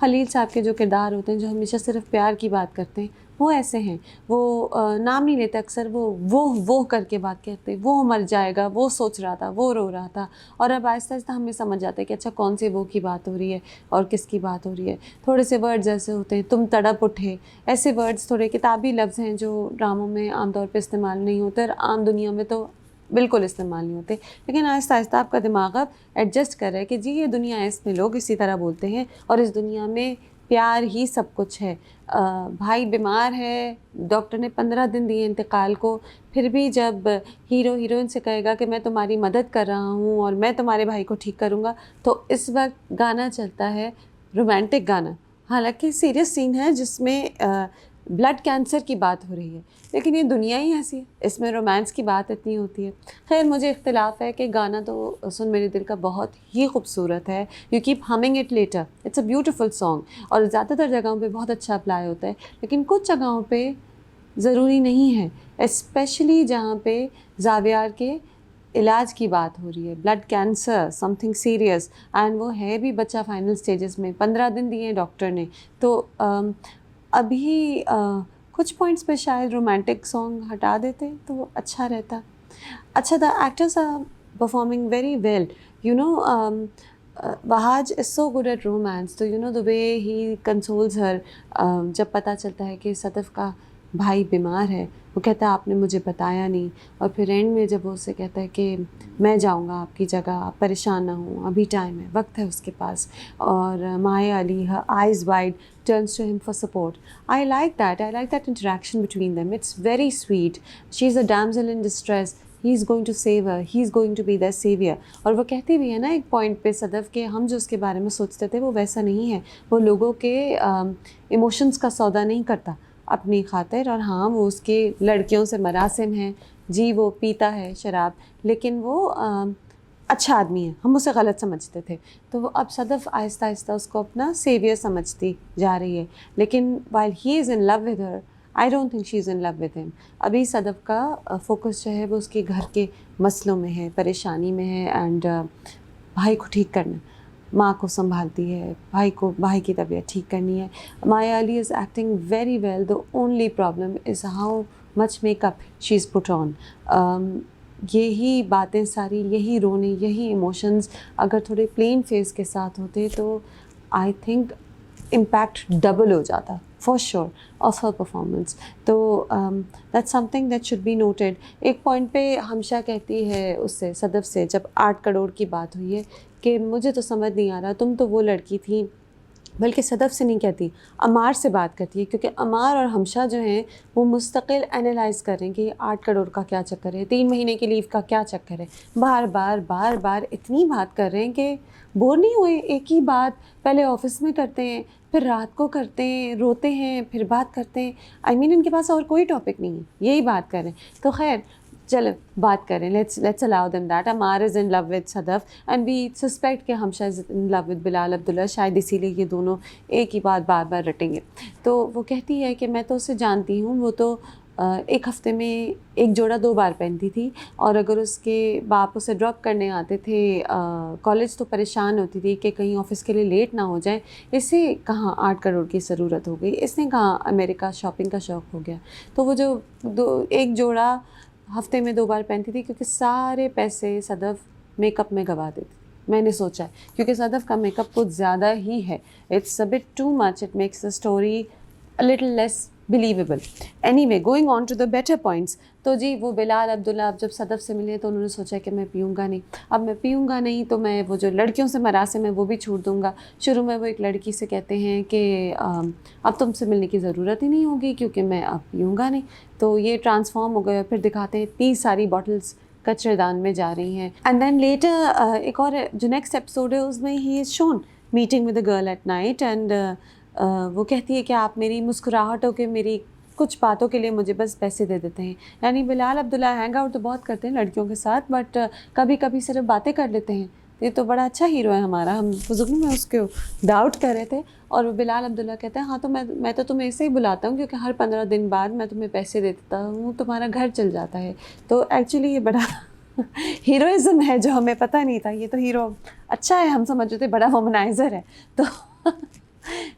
خلیل صاحب کے جو کردار ہوتے ہیں جو ہمیشہ صرف پیار کی بات کرتے ہیں وہ ایسے ہیں. وہ نام نہیں لیتے اکثر, وہ کر کے بات کرتے, وہ مر جائے گا, وہ سوچ رہا تھا, وہ رو رہا تھا. اور اب آہستہ آہستہ ہمیں سمجھ جاتا ہے کہ اچھا کون سے وہ کی بات ہو رہی ہے اور کس کی بات ہو رہی ہے. تھوڑے سے ورڈز ایسے ہوتے ہیں, تم تڑپ اٹھے, ایسے ورڈز تھوڑے کتابی لفظ ہیں جو ڈراموں میں عام طور پہ استعمال نہیں ہوتے اور عام دنیا میں تو بالکل استعمال نہیں ہوتے. لیکن آہستہ آہستہ آپ کا دماغ اب ایڈجسٹ کر رہا ہے کہ جی یہ دنیا ہے, اس میں لوگ اسی طرح بولتے ہیں اور اس دنیا میں پیار ہی سب کچھ ہے. بھائی بیمار ہے, ڈاکٹر نے 15 دن دیے انتقال کو, پھر بھی جب ہیرو ہیروئن سے کہے گا کہ میں تمہاری مدد کر رہا ہوں اور میں تمہارے بھائی کو ٹھیک کروں گا, تو اس وقت گانا چلتا ہے رومانٹک گانا. حالانکہ سیریس سین ہے جس میں بلڈ کینسر کی بات ہو رہی ہے, لیکن یہ دنیا ہی ایسی ہے, اس میں رومانس کی بات اتنی ہوتی ہے. خیر مجھے اختلاف ہے کہ گانا تو سن میرے دل کا بہت ہی خوبصورت ہے. You keep humming it later, it's a beautiful song, اور زیادہ تر جگہوں پہ بہت اچھا اپلائی ہوتا ہے. لیکن کچھ جگہوں پہ ضروری نہیں ہے, اسپیشلی جہاں پہ زاویار کے علاج کی بات ہو رہی ہے, blood cancer, something serious, and وہ ہے بھی بچہ فائنل سٹیجز میں, 15 دن دیے ڈاکٹر نے. تو ابھی کچھ پوائنٹس پہ شاید رومانٹک سانگ ہٹا دیتے تو وہ اچھا رہتا. اچھا, the actors are performing very well, you know Wahaj is so good at romance. تو you know the way he consoles her, جب پتہ چلتا ہے کہ صدف کا بھائی بیمار ہے, وہ کہتا ہے آپ نے مجھے بتایا نہیں, اور پھر اینڈ میں جب وہ اسے کہتا ہے کہ میں جاؤں گا آپ کی جگہ, آپ پریشان نہ ہوں, ابھی ٹائم ہے, وقت ہے اس کے پاس, اور مایا علی her eyes wide turns to him for support. I like that interaction between them. It's very sweet. She's a damsel in distress. He's going to save her. He's going to be their savior. اور وہ کہتی بھی ہے نا ایک پوائنٹ پہ صدف کہ ہم جو اس کے بارے میں سوچتے تھے وہ ویسا نہیں ہے, وہ لوگوں کے ایموشنز کا سودا نہیں کرتا اپنی خاطر. اور ہاں وہ اس کے لڑکیوں سے مراسم ہیں, جی وہ پیتا ہے شراب, لیکن وہ اچھا آدمی ہے, ہم اسے غلط سمجھتے تھے. تو وہ اب صدف آہستہ آہستہ اس کو اپنا سیویئر سمجھتی جا رہی ہے. لیکن while he is in love with her, I don't think she is in love with him. ابھی صدف کا فوکس جو ہے وہ اس کے گھر کے مسئلوں میں ہے, پریشانی میں ہے, اینڈ بھائی کو ٹھیک کرنا, ماں کو سنبھالتی ہے, بھائی کی طبیعت ٹھیک کرنی ہے. Maya Ali is acting very well. The only problem is how much makeup she's put on. یہی باتیں ساری, یہی رونے, یہی ایموشنز اگر تھوڑے پلین فیس کے ساتھ ہوتے تو آئی تھنک امپیکٹ ڈبل ہو جاتا for sure of her performance. تو that some thing that should be noted. ایک پوائنٹ پہ ہمشا کہتی ہے اس سے, صدف سے, جب 8 کروڑ کی بات ہوئی ہے, کہ مجھے تو سمجھ نہیں آ رہا, تم تو وہ لڑکی تھی, بلکہ صدف سے نہیں کہتی, عمار سے بات کرتی ہے, کیونکہ عمار اور ہمشا جو ہیں وہ مستقل انالائز کر رہے ہیں کہ یہ 8 کروڑ کا کیا چکر ہے, 3 مہینے کی لیو کا کیا چکر ہے. بار بار اتنی بات کر رہے ہیں کہ بور نہیں ہوئے. ایک ہی بات پہلے آفس میں کرتے ہیں, پھر رات کو کرتے ہیں, روتے ہیں, پھر بات کرتے ہیں. آئی مین ان کے پاس اور کوئی ٹاپک نہیں ہے, یہی بات کریں. تو خیر چلو بات کریں, let's allow them that. Ammar is in love with Sadaf and we suspect کہ ہمشا از ان لو ود بلال عبداللہ, شاید اسی لیے یہ دونوں ایک ہی بات بار بار رٹیں گے. تو وہ کہتی ہے کہ میں تو اسے جانتی ہوں, وہ تو ایک ہفتے میں ایک جوڑا 2 بار پہنتی تھی, اور اگر اس کے باپ اسے ڈراپ کرنے آتے تھے کالج تو پریشان ہوتی تھی کہ کہیں آفس کے لیے لیٹ نہ ہو جائے. اسے کہاں 8 کروڑ کی ضرورت ہو گئی, اس نے کہاں امریکہ شاپنگ کا شوق ہو گیا. تو وہ جو ایک جوڑا ہفتے میں 2 بار پہنتی تھی, کیونکہ سارے پیسے صدف میک اپ میں گوا دیتی تھی. میں نے سوچا ہے کیونکہ صدف کا میک اپ کچھ زیادہ ہی ہے, it's a bit too much, it makes the story a little less believable. Anyway going on to the better points. تو جی وہ بلال عبداللہ اب جب صدف سے ملے تو انہوں نے سوچا کہ میں پیوں گا نہیں, اب میں پیوں گا نہیں تو میں وہ جو لڑکیوں سے مراسم ہے وہ بھی چھوڑ دوں گا. شروع میں وہ ایک لڑکی سے کہتے ہیں کہ اب تم سے ملنے کی ضرورت ہی نہیں ہوگی کیونکہ میں اب پیوں گا نہیں. تو یہ ٹرانسفارم ہو گیا, پھر دکھاتے ہیں اتنی ساری بوٹلس کچرے دان میں جا رہی ہیں. اینڈ دین لیٹر ایک اور جو نیکسٹ ایپیسوڈ ہے اس میں he is shown meeting with a girl at night, and وہ کہتی ہے کہ آپ میری مسکراہٹوں کے, میری کچھ باتوں کے لیے مجھے بس پیسے دے دیتے ہیں. یعنی بلال عبداللہ ہینگ آؤٹ تو بہت کرتے ہیں لڑکیوں کے ساتھ, بٹ کبھی کبھی صرف باتیں کر لیتے ہیں. یہ تو بڑا اچھا ہیرو ہے ہمارا, ہم بزرگوں میں اس کو ڈاؤٹ کر رہے تھے. اور بلال عبداللہ کہتے ہیں ہاں تو میں تو تمہیں ایسے ہی بلاتا ہوں کیونکہ ہر 15 دن بعد میں تمہیں پیسے دیتا ہوں, تمہارا گھر چل جاتا ہے. تو ایکچولی یہ بڑا ہیروئزم ہے جو ہمیں پتہ نہیں تھا. یہ تو ہیرو اچھا ہے, ہم سمجھتے تھے بڑا وومنائزر ہے. تو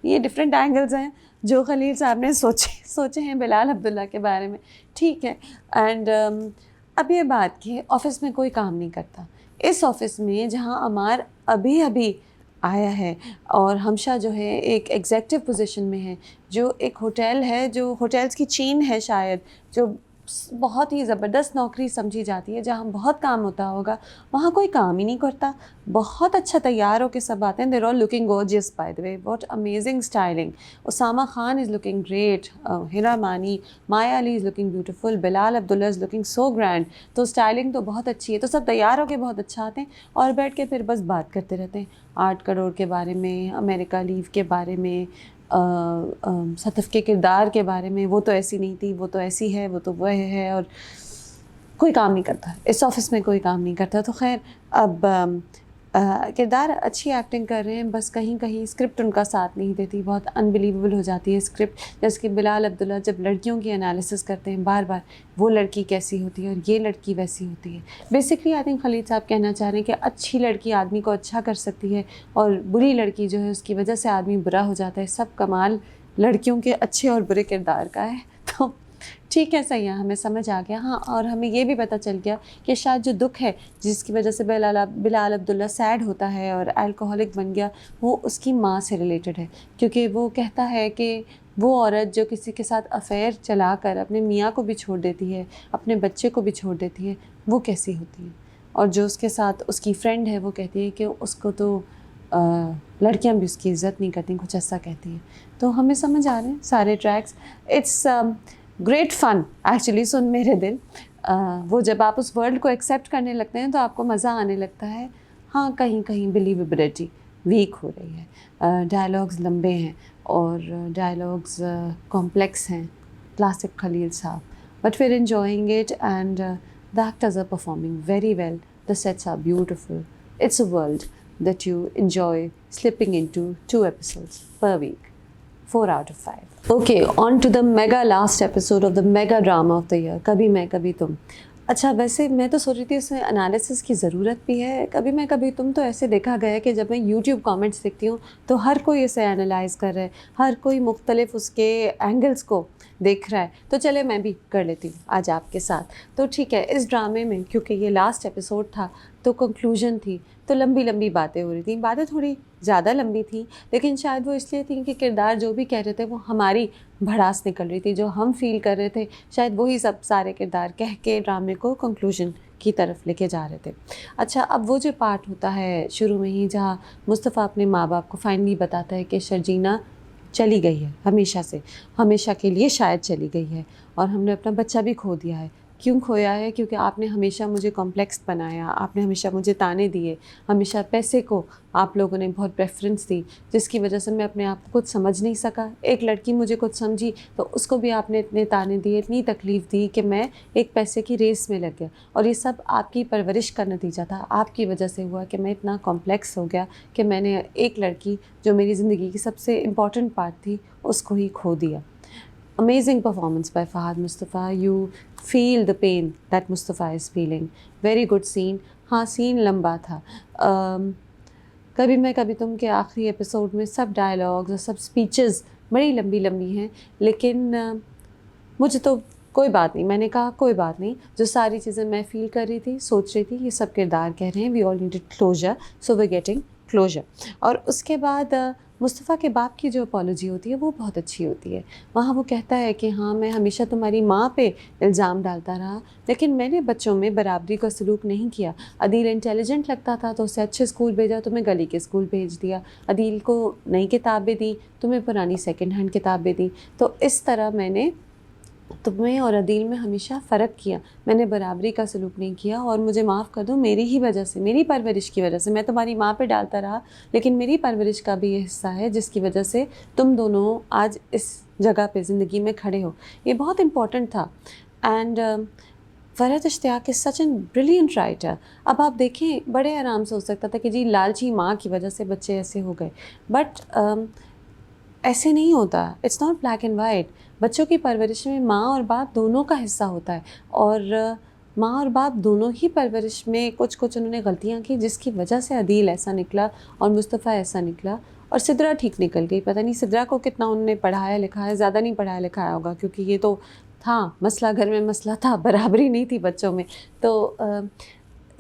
یہ ڈفرینٹ اینگلز ہیں جو خلیل صاحب نے سوچے ہیں بلال عبداللہ کے بارے میں. ٹھیک ہے. اینڈ اب یہ بات کہ آفس میں کوئی کام نہیں کرتا. اس آفس میں جہاں عمار ابھی آیا ہے اور ہمشہ جو ہے ایک ایگزیکٹو پوزیشن میں ہے, جو ایک ہوٹل ہے, جو ہوٹلز کی چین ہے شاید, جو بہت ہی زبردست نوکری سمجھی جاتی ہے, جہاں بہت کام ہوتا ہوگا, وہاں کوئی کام ہی نہیں کرتا. بہت اچھا تیار ہو کے سب آتے ہیں. They're all looking gorgeous by the way. What amazing styling. Usama Khan is looking great, Hira Mani, Maya Ali is looking beautiful, Bilal Abdullah is looking so grand. تو اسٹائلنگ تو بہت اچھی ہے. تو سب تیار ہو کے بہت اچھا آتے ہیں اور بیٹھ کے پھر بس بات کرتے رہتے ہیں 8 کروڑ کے بارے میں, امریکہ لیو کے بارے میں, صدف کے کردار کے بارے میں. وہ تو ایسی نہیں تھی, وہ تو ایسی ہے, وہ تو وہ ہے. اور کوئی کام نہیں کرتا اس آفس میں, کوئی کام نہیں کرتا. تو خیر اب کردار اچھی ایکٹنگ کر رہے ہیں, بس کہیں کہیں اسکرپٹ ان کا ساتھ نہیں دیتی, بہت انبلیویبل ہو جاتی ہے اسکرپٹ. جیسے کہ بلال عبداللہ جب لڑکیوں کی انالیسس کرتے ہیں بار بار, وہ لڑکی کیسی ہوتی ہے اور یہ لڑکی ویسی ہوتی ہے. بیسکلی آئی تھنک خلیل صاحب کہنا چاہ رہے ہیں کہ اچھی لڑکی آدمی کو اچھا کر سکتی ہے اور بری لڑکی جو ہے اس کی وجہ سے آدمی برا ہو جاتا ہے. سب کمال لڑکیوں کے اچھے اور برے کردار کا ہے. تو ٹھیک ہے, صحیح ہے, ہمیں سمجھ آ گیا. ہاں, اور ہمیں یہ بھی پتہ چل گیا کہ شاید جو دکھ ہے جس کی وجہ سے بلال عبداللہ سیڈ ہوتا ہے اور الکوہولک بن گیا, وہ اس کی ماں سے ریلیٹڈ ہے. کیونکہ وہ کہتا ہے کہ وہ عورت جو کسی کے ساتھ افیئر چلا کر اپنے میاں کو بھی چھوڑ دیتی ہے, اپنے بچے کو بھی چھوڑ دیتی ہے, وہ کیسی ہوتی ہے. اور جو اس کے ساتھ اس کی فرینڈ ہے وہ کہتی ہے کہ اس کو تو لڑکیاں بھی اس کی عزت نہیں کرتی, کچھ ایسا کہتی ہیں. تو ہمیں سمجھ آ رہے ہیں سارے tracks. It's great fun actually. Sunn Mere Dil, وہ جب آپ اس ورلڈ کو ایکسیپٹ کرنے لگتے ہیں تو آپ کو مزہ آنے لگتا ہے. ہاں, کہیں کہیں بلیویبلٹی ویک ہو رہی ہے, ڈائلاگز لمبے ہیں اور ڈائلاگز کمپلیکس ہیں, classic Khalil sahab. But we are enjoying it and the actors are performing very well. The sets are beautiful. It's a world that you enjoy slipping into 2 episodes per week. 4 out of 5. Okay, on to the mega last episode of the mega drama of the year. Kabhi Main Kabhi Tum. اچھا, ویسے میں تو سوچ رہی تھی اس میں انالیسس کی ضرورت بھی ہے. کبھی میں کبھی تم تو ایسے دیکھا گیا ہے کہ جب میں یوٹیوب کامنٹس دیکھتی ہوں تو ہر کوئی اسے انالائز کر رہا ہے, ہر کوئی مختلف اس کے اینگلس کو دیکھ رہا ہے. تو چلے میں بھی کر لیتی ہوں آج آپ کے ساتھ. تو ٹھیک ہے, اس ڈرامے میں کیونکہ یہ لاسٹ ایپیسوڈ تھا تو کنکلوژن تھی, تو لمبی باتیں ہو رہی تھیں. باتیں تھوڑی زیادہ لمبی تھیں, لیکن شاید وہ اس لیے تھیں کہ کردار جو بھی کہہ رہے تھے وہ ہماری بھڑاس نکل رہی تھی, جو ہم فیل کر رہے تھے شاید وہی سب سارے کردار کہہ کے ڈرامے کو کنکلوژن کی طرف لے کے جا رہے تھے. اچھا, اب وہ جو پارٹ ہوتا ہے شروع میں ہی جہاں مصطفیٰ اپنے ماں باپ کو فائنلی بتاتا ہے کہ شرجینہ چلی گئی ہے ہمیشہ سے, ہمیشہ کے لیے شاید چلی گئی ہے, اور ہم نے اپنا بچہ بھی کھو دیا ہے. کیوں کھویا ہے؟ کیونکہ آپ نے ہمیشہ مجھے کمپلیکس بنایا, آپ نے ہمیشہ مجھے تانے دیے, ہمیشہ پیسے کو آپ لوگوں نے بہت پریفرنس دی, جس کی وجہ سے میں اپنے آپ کو کچھ سمجھ نہیں سکا. ایک لڑکی مجھے کچھ سمجھی تو اس کو بھی آپ نے اتنے تانے دیے, اتنی تکلیف دی کہ میں ایک پیسے کی ریس میں لگ گیا. اور یہ سب آپ کی پرورش کا نتیجہ تھا, آپ کی وجہ سے ہوا کہ میں اتنا کمپلیکس ہو گیا کہ میں نے ایک لڑکی جو میری زندگی کی سب سے امپورٹنٹ پارٹ تھی اس کو ہی کھو دیا. Amazing performance by Fahad Mustafa. You feel the pain that Mustafa is feeling. Very good scene. ہاں, سین لمبا تھا. کبھی میں کبھی تم کے آخری ایپیسوڈ میں سب ڈائلاگز اور سب اسپیچز بڑی لمبی ہیں, لیکن مجھے تو کوئی بات نہیں, میں نے کہا کوئی بات نہیں. جو ساری چیزیں میں فیل کر رہی تھی, سوچ رہی تھی, یہ سب کردار کہہ رہے ہیں. We all needed closure, so we getting closure. اور اس کے بعد مصطفیٰ کے باپ کی جو اپالوجی ہوتی ہے وہ بہت اچھی ہوتی ہے. وہاں وہ کہتا ہے کہ ہاں, میں ہمیشہ تمہاری ماں پہ الزام ڈالتا رہا, لیکن میں نے بچوں میں برابری کا سلوک نہیں کیا. عدیل انٹیلیجنٹ لگتا تھا تو اسے اچھے اسکول بھیجا, تمہیں گلی کے اسکول بھیج دیا. عدیل کو نئی کتابیں دی, تمہیں پرانی سیکنڈ ہینڈ کتابیں دی. تو اس طرح میں نے تمہیں اور عدیل میں ہمیشہ فرق کیا, میں نے برابری کا سلوک نہیں کیا. اور مجھے معاف کر دو, میری ہی وجہ سے, میری پرورش کی وجہ سے, میں تمہاری ماں پہ ڈالتا رہا, لیکن میری پرورش کا بھی یہ حصہ ہے جس کی وجہ سے تم دونوں آج اس جگہ پہ زندگی میں کھڑے ہو. یہ بہت امپورٹنٹ تھا. And Farhat Ishtiaq is such an brilliant writer. اب آپ دیکھیں, بڑے آرام سے ہو سکتا تھا کہ جی لالچی ماں کی وجہ سے بچے ایسے ہو گئے, بٹ ایسے نہیں ہوتا. It's not black and white. بچوں کی پرورش میں ماں اور باپ دونوں کا حصہ ہوتا ہے, اور ماں اور باپ دونوں ہی پرورش میں کچھ انہوں نے غلطیاں کی جس کی وجہ سے عدیل ایسا نکلا اور مصطفیٰ ایسا نکلا. اور سدرا ٹھیک نکل گئی. پتہ نہیں سدرا کو کتنا انہوں نے پڑھایا لکھایا, زیادہ نہیں پڑھایا لکھایا ہوگا, کیونکہ یہ تو تھا مسئلہ, گھر میں مسئلہ تھا, برابری نہیں تھی بچوں میں. تو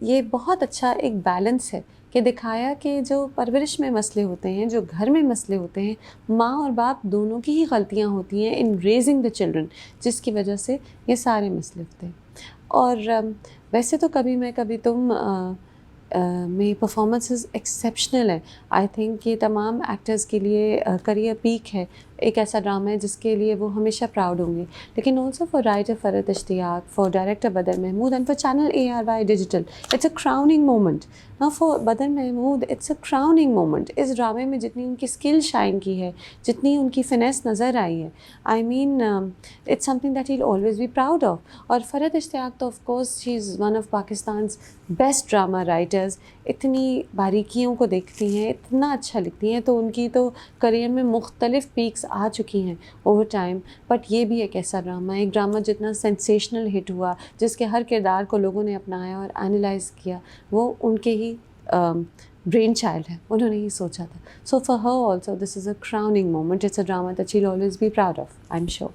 یہ بہت اچھا ایک بیلنس ہے کہ دکھایا کہ جو پرورش میں مسئلے ہوتے ہیں, جو گھر میں مسئلے ہوتے ہیں, ماں اور باپ دونوں کی ہی غلطیاں ہوتی ہیں ان ریزنگ دا چلڈرن, جس کی وجہ سے یہ سارے مسئلے ہوتے ہیں. اور ویسے تو کبھی میں کبھی تم میں پرفارمنسز ایکسیپشنل ہے. آئی تھنک یہ تمام ایکٹرز کے لیے کریئر پیک ہے, ایک ایسا ڈرامہ ہے جس کے لیے وہ ہمیشہ پراؤڈ ہوں گے. لیکن also for writer Farhat Ishtiaq, for director Badar Mehmood and for channel ARY digital, it's a crowning moment. For Badar Mehmood it's a crowning moment. اس ڈرامے میں جتنی ان کی اسکل شائن کی ہے, جتنی ان کی فنیس نظر آئی ہے, I mean it's some thing that he will always be proud of. اور فرحت اشتیاق تو of course she is one of Pakistan's best drama writers. اتنی باریکیوں کو دیکھتی ہیں, اتنا اچھا لکھتی ہیں, تو ان کی تو کریئر میں مختلف پیکس آ چکی ہیں اوور ٹائم. بٹ یہ بھی ایک ایسا ڈرامہ ہے, ایک ڈرامہ جتنا سینسیشنل ہٹ ہوا, جس کے ہر کردار کو لوگوں نے اپنایا اور اینالائز کیا, وہ ان کے ہی برین چائلڈ ہے, انہوں نے ہی سوچا تھا. So for her also this is a crowning moment. It's a drama that she will always be proud of, I am sure.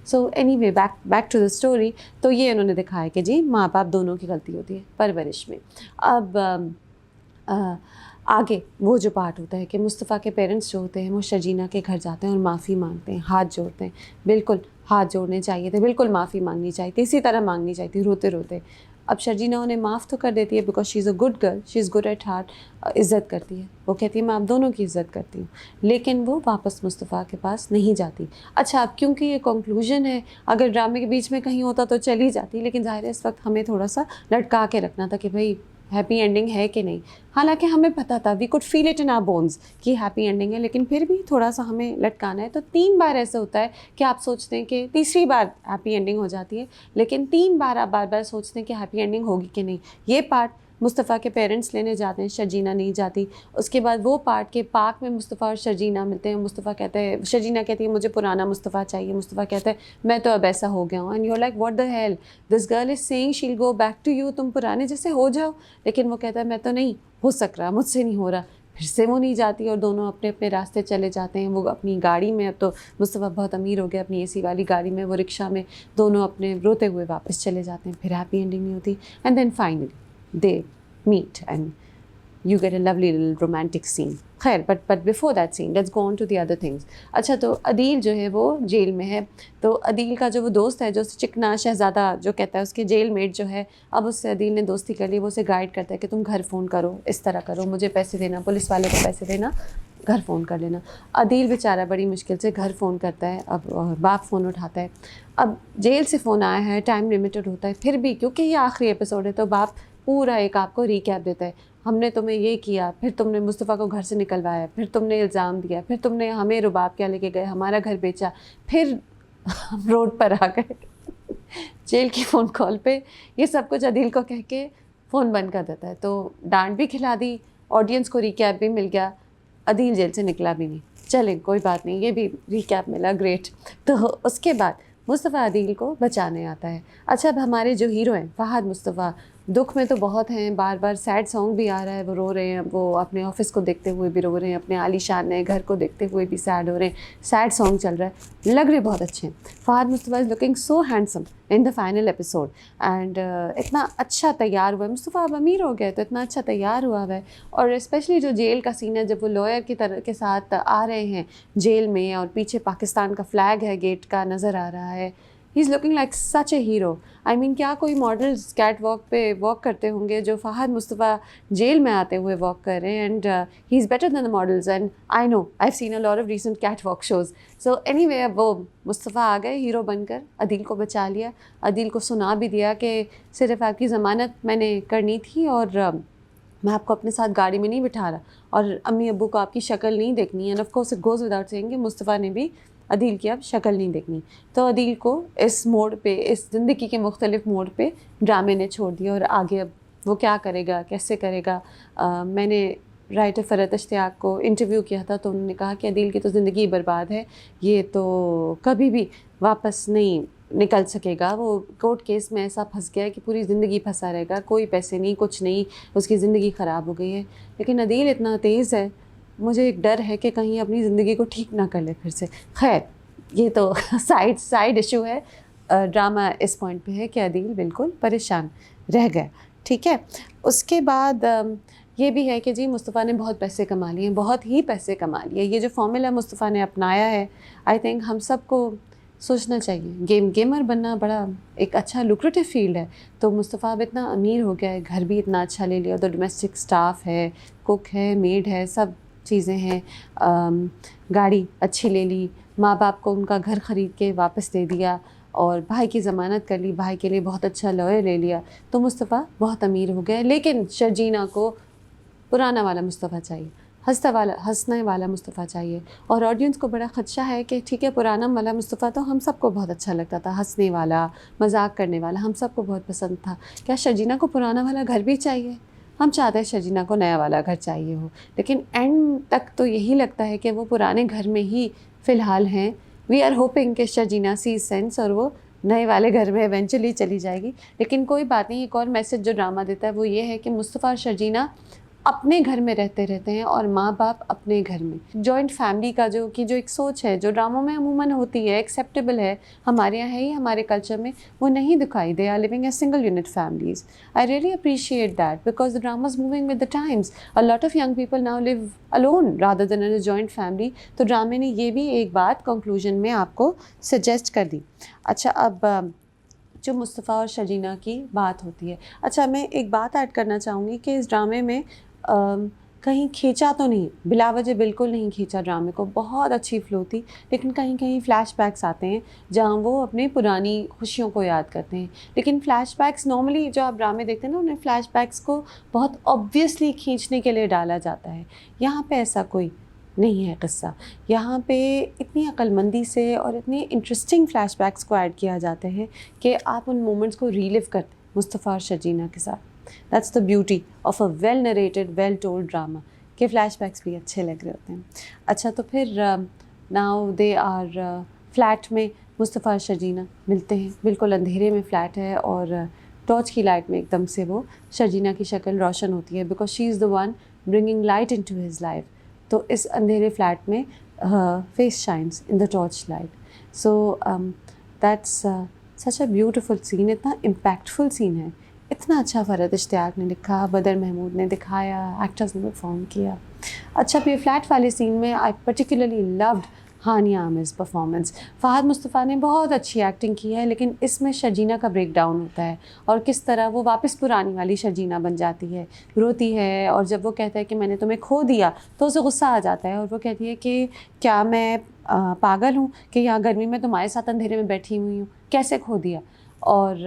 So anyway back to the story. تو یہ انہوں نے دکھایا کہ جی ماں باپ دونوں کی غلطی ہوتی ہے پرورش میں. اب آگے وہ جو پارٹ ہوتا ہے کہ مصطفیٰ کے پیرنٹس جو ہوتے ہیں وہ شرجینہ کے گھر جاتے ہیں اور معافی مانگتے ہیں, ہاتھ جوڑتے ہیں. بالکل ہاتھ جوڑنے چاہیے تھے, بالکل معافی مانگنی چاہیے تھی, اسی طرح مانگنی چاہیے تھی روتے روتے. اب شرجینہ انہیں معاف تو کر دیتی ہے because she is a good girl, she is good at heart, عزت کرتی ہے. وہ کہتی ہے میں آپ دونوں کی عزت کرتی ہوں, لیکن وہ واپس مصطفیٰ کے پاس نہیں جاتی. اچھا اب کیونکہ یہ کنکلوژن ہے, اگر ڈرامے کے بیچ میں کہیں ہوتا تو چلی جاتی, لیکن ظاہر ہے اس وقت ہمیں تھوڑا سا لٹکا کے رکھنا تھا کہ بھائی ہیپی اینڈنگ ہے کہ نہیں. حالانکہ ہمیں پتہ تھا, we could feel it in our bones کہ ہیپی اینڈنگ ہے, لیکن پھر بھی تھوڑا سا ہمیں لٹکانا ہے. تو 3 بار ایسا ہوتا ہے کہ آپ سوچتے ہیں کہ تیسری بار ہیپی اینڈنگ ہو جاتی ہے, لیکن 3 بار آپ بار بار سوچتے ہیں کہ ہیپی اینڈنگ ہوگی کہ نہیں. یہ پارٹ مصطفیٰ کے پیرنٹس لینے جاتے ہیں, شرجینہ نہیں جاتی. اس کے بعد وہ پارٹ کے پارک میں مصطفیٰ اور شرجینہ ملتے ہیں. مصطفیٰ کہتا ہے, شرجینہ کہتی ہے مجھے پرانا مصطفیٰ چاہیے. مصطفیٰ کہتا ہے میں تو اب ایسا ہو گیا ہوں. And you are like what the hell, this girl is seeing she will go back to you, تم پرانے جیسے ہو جاؤ. لیکن وہ کہتا ہے میں تو نہیں ہو سک رہا, مجھ سے نہیں ہو رہا. پھر سے وہ نہیں جاتی اور دونوں اپنے اپنے راستے چلے جاتے ہیں. وہ اپنی گاڑی میں, اب تو مصطفیٰ بہت امیر ہو گیا, اپنی AC والی گاڑی میں, وہ رکشہ میں, دونوں اپنے روتے ہوئے واپس چلے جاتے ہیں. پھر ہیپی اینڈنگ نہیں ہوتی. And then finally they meet and you get a lovely little romantic scene. خیر but before that scene let's go on to the other things. اچھا تو عدیل جو ہے وہ جیل میں ہے. تو عدیل کا جو وہ دوست ہے جو چکنا شہزادہ جو کہتا ہے, اس کے جیل میٹ جو ہے, اب اس سے عدیل نے دوستی کر لی. وہ اسے گائیڈ کرتا ہے کہ تم گھر فون کرو, اس طرح کرو, مجھے پیسے دینا, پولیس والے کو پیسے دینا, گھر فون کر لینا. عدیل بیچارہ بڑی مشکل سے گھر فون کرتا ہے. اب باپ فون اٹھاتا ہے. اب جیل سے فون آیا ہے, ٹائم لمیٹڈ ہوتا ہے, پھر بھی کیونکہ یہ آخری ایپیسوڈ ہے تو باپ پورا ایک آپ کو ریکیپ دیتا ہے. ہم نے تمہیں یہ کیا, پھر تم نے مصطفیٰ کو گھر سے نکلوایا, پھر تم نے الزام دیا, پھر تم نے ہمیں رباب کیا لے کے گئے, ہمارا گھر بیچا, پھر ہم روڈ پر آ گئے. جیل کی فون کال پہ یہ سب کچھ عدیل کو کہہ کے فون بند کر دیتا ہے. تو ڈانٹ بھی کھلا دی, آڈینس کو ریکیپ بھی مل گیا, عدیل جیل سے نکلا بھی نہیں. چلیں کوئی بات نہیں, یہ بھی ریکیپ ملا, گریٹ. تو اس کے بعد مصطفیٰ عدیل کو بچانے آتا ہے. اچھا اب ہمارے جو ہیرو ہیں فہد مصطفیٰ, دکھ میں تو بہت ہیں, بار بار سیڈ سانگ بھی آ رہا ہے, وہ رو رہے ہیں, وہ اپنے آفس کو دیکھتے ہوئے بھی رو رہے ہیں, اپنے عالی شان نئے گھر کو دیکھتے ہوئے بھی سیڈ ہو رہے ہیں, سیڈ سانگ چل رہا ہے, لگ رہے بہت اچھے ہیں. Fahad Mustafa is looking so handsome in the final episode and اتنا اچھا تیار ہوا ہے. مصطفیٰ اب امیر ہو گئے تو اتنا اچھا تیار ہوا ہے. اور اسپیشلی جو جیل کا سین ہے, جب وہ لائر کی طرح کے ساتھ آ رہے ہیں جیل میں, اور پیچھے پاکستان کا فلیگ ہے گیٹ کا نظر آ رہا ہے, he is looking like such a hero. I mean کیا کوئی ماڈلز کیٹ واک پہ واک کرتے ہوں گے جو فہد مصطفیٰ جیل میں آتے ہوئے واک کر رہے ہیں. And he is better than the models and I know I have seen a lot of recent cat walk shows. So anyway اب وہ مصطفیٰ آ گئے ہیرو بن کر, عدیل کو بچا لیا, عدیل کو سنا بھی دیا کہ صرف آپ کی ضمانت میں نے کرنی تھی اور میں آپ کو اپنے ساتھ گاڑی میں نہیں بٹھا رہا, اور امی ابو کو آپ کی شکل نہیں دیکھنی ہے. And of course it goes without saying کہ مصطفیٰ نے بھی عدیل کی اب شکل نہیں دیکھنی. تو عدیل کو اس موڑ پہ, اس زندگی کے مختلف موڑ پہ ڈرامے نے چھوڑ دیا, اور آگے اب وہ کیا کرے گا, کیسے کرے گا. میں نے رائٹر فرحت اشتیاق کو انٹرویو کیا تھا تو انہوں نے کہا کہ عدیل کی تو زندگی برباد ہے, یہ تو کبھی بھی واپس نہیں نکل سکے گا. وہ کورٹ کیس میں ایسا پھنس گیا ہے کہ پوری زندگی پھنسا رہے گا, کوئی پیسے نہیں, کچھ نہیں, اس کی زندگی خراب ہو گئی ہے. لیکن عدیل اتنا تیز ہے مجھے ایک ڈر ہے کہ کہیں اپنی زندگی کو ٹھیک نہ کر لے پھر سے. خیر یہ تو سائڈ ایشو ہے. ڈرامہ اس پوائنٹ پہ ہے کہ عدیل بالکل پریشان رہ گیا. ٹھیک ہے. اس کے بعد یہ بھی ہے کہ جی مصطفیٰ نے بہت پیسے کما لیے ہیں, بہت ہی پیسے کما لیے. یہ جو فارمولا مصطفیٰ نے اپنایا ہے, آئی تھنک ہم سب کو سوچنا چاہیے. گیمر بننا بڑا ایک اچھا لوکریٹو فیلڈ ہے. تو مصطفیٰ اب اتنا امیر ہو گیا ہے, گھر بھی اتنا اچھا لے لیا, تو ڈومیسٹک سٹاف ہے, کوک ہے, میڈ ہے, سب چیزیں ہیں, گاڑی اچھی لے لی, ماں باپ کو ان کا گھر خرید کے واپس دے دیا, اور بھائی کی ضمانت کر لی, بھائی کے لیے بہت اچھا لوئر لے لیا. تو مصطفیٰ بہت امیر ہو گیا. لیکن شرجینہ کو پرانا والا مصطفیٰ چاہیے, ہنسنے والا مصطفیٰ چاہیے. اور آڈینس کو بڑا خدشہ ہے کہ ٹھیک ہے پرانا والا مصطفیٰ تو ہم سب کو بہت اچھا لگتا تھا, ہنسنے والا, مذاق کرنے والا, ہم سب کو بہت پسند تھا. کیا شرجینہ کو پرانا والا گھر بھی چاہیے؟ ہم چاہتے ہیں شرجینہ کو نیا والا گھر چاہیے ہو, لیکن اینڈ تک تو یہی لگتا ہے کہ وہ پرانے گھر میں ہی فی الحال ہیں. وی آر ہوپنگ کہ شرجینہ سی سینس اور وہ نئے والے گھر میں ایونچولی چلی جائے گی. لیکن کوئی بات نہیں. ایک اور میسج جو ڈرامہ دیتا ہے وہ یہ ہے کہ مصطفیٰ اور شرجینہ اپنے گھر میں رہتے ہیں اور ماں باپ اپنے گھر میں. جوائنٹ فیملی کا جو ایک سوچ ہے جو ڈراموں میں عموماً ہوتی ہے, ایکسیپٹیبل ہے, ہمارے یہاں ہے ہی, ہمارے کلچر میں وہ نہیں دکھائی. They are living as single unit families. I really appreciate that because the drama is moving with the times. A lot of young people now live alone rather than in a joint family. تو ڈرامے نے یہ بھی ایک بات کنکلوژن میں آپ کو سجیسٹ کر دی. اچھا اب جو مصطفیٰ اور شرجینہ کی بات ہوتی ہے, اچھا میں ایک بات ایڈ کرنا چاہوں گی کہ اس ڈرامے میں کہیں کھینچا تو نہیں, بلا وجہ بالکل نہیں کھینچا ڈرامے کو, بہت اچھی فلو تھی. لیکن کہیں کہیں فلیش بیکس آتے ہیں جہاں وہ اپنے پرانی خوشیوں کو یاد کرتے ہیں. لیکن فلیش بیکس نارملی جو آپ ڈرامے دیکھتے ہیں نا, انہیں فلیش بیکس کو بہت آبویسلی کھینچنے کے لیے ڈالا جاتا ہے. یہاں پہ ایسا کوئی نہیں ہے قصہ. یہاں پہ اتنی عقل مندی سے اور اتنی انٹرسٹنگ فلیش بیکس کو ایڈ کیا جاتے ہیں کہ آپ ان مومنٹس کو ریلیو کرتے ہیں مصطفیٰ اور شرجینہ کے ساتھ. That's the beauty of a well narrated, well told drama کہ فلیش بیکس بھی اچھے لگ رہے ہوتے ہیں. اچھا تو پھر now they are فلیٹ میں مصطفیٰ اور شرجینہ ملتے ہیں. بالکل اندھیرے میں فلیٹ ہے اور ٹارچ کی لائٹ میں ایک دم سے وہ شرجینہ کی شکل روشن ہوتی ہے because she is the one bringing light into his life. تو اس اندھیرے فلیٹ میں face shines in the torch light. So that's such a beautiful scene. اتنا impactful scene ہے. اتنا اچھا فرحت اشتیاق نے لکھا, بدر محمود نے دکھایا, ایکٹرز نے پرفارم کیا. اچھا پھر فلیٹ والے سین میں I particularly loved Hania Aamir's performance. Fahad Mustafa نے بہت اچھی ایکٹنگ کی ہے, لیکن اس میں شرجینہ کا بریک ڈاؤن ہوتا ہے اور کس طرح وہ واپس پرانی والی شرجینہ بن جاتی ہے, روتی ہے. اور جب وہ کہتا ہے کہ میں نے تمہیں کھو دیا تو اسے غصہ آ جاتا ہے اور وہ کہتی ہے کہ کیا میں پاگل ہوں کہ یہاں گرمی میں تمہارے ساتھ اندھیرے میں بیٹھی ہوئی ہوں, کیسے کھو دیا. اور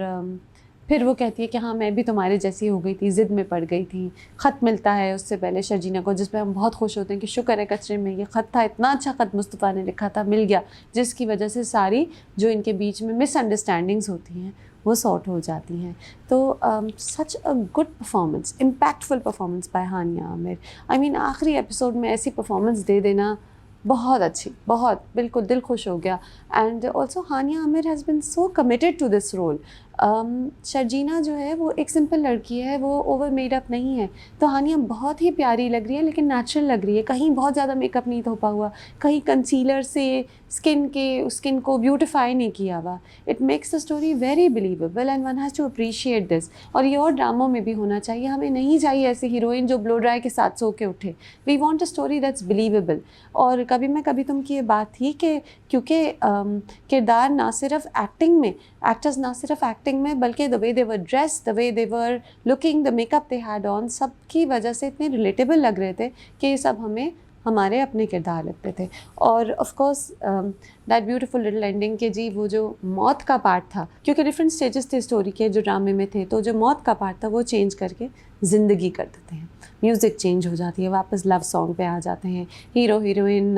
پھر وہ کہتی ہے کہ ہاں میں بھی تمہارے جیسی ہو گئی تھی, ضد میں پڑ گئی تھی. خط ملتا ہے اس سے پہلے شرجینہ کو جس پہ ہم بہت خوش ہوتے ہیں کہ شکر ہے کچرے میں یہ خط تھا, اتنا اچھا خط مصطفیٰ نے لکھا تھا, مل گیا, جس کی وجہ سے ساری جو ان کے بیچ میں مس انڈرسٹینڈنگز ہوتی ہیں وہ سارٹ ہو جاتی ہیں. تو such a good performance, impactful performance by Hania Aamir. I mean آخری ایپیسوڈ میں ایسی پرفارمنس دے دینا بہت اچھی, بہت بالکل دل خوش ہو گیا. And also Hania Aamir has been so committed to this role. Sharjeena جو ہے وہ ایک سمپل لڑکی ہے, وہ اوور میڈ اپ نہیں ہے. تو ہانیہ بہت ہی پیاری لگ رہی ہے لیکن نیچرل لگ رہی ہے, کہیں بہت زیادہ میک اپ نہیں تھوپا ہوا, کہیں کنسیلر سے اسکن کو بیوٹیفائی نہیں کیا ہوا. It makes the story very believable and one has to appreciate this. اور یہ اور ڈراموں میں بھی ہونا چاہیے. ہمیں نہیں چاہیے ایسی ہیروئن جو بلو ڈرائی کے ساتھ سو کے اٹھے. We want a story that's believable. اور کبھی میں کبھی تم کی یہ بات تھی کہ کیونکہ کردار نہ صرف ایکٹنگ میں, ایکٹرز نہ صرف ایکٹنگ میں بلکہ the way they were dressed, the way they were looking, the makeup they had on, سب کی وجہ سے اتنے ریلیٹیبل لگ رہے تھے کہ یہ سب ہمیں ہمارے اپنے کردار لگتے تھے. اور of course that beautiful little ending کہ جی وہ جو موت کا پارٹ تھا, کیونکہ ڈفرینٹ اسٹیجز تھے اسٹوری کے جو ڈرامے میں تھے, تو جو موت کا پارٹ تھا وہ چینج کر کے زندگی کر دیتے ہیں. میوزک چینج ہو جاتی ہے, واپس لو سانگ پہ آ جاتے ہیں. ہیرو ہیروئن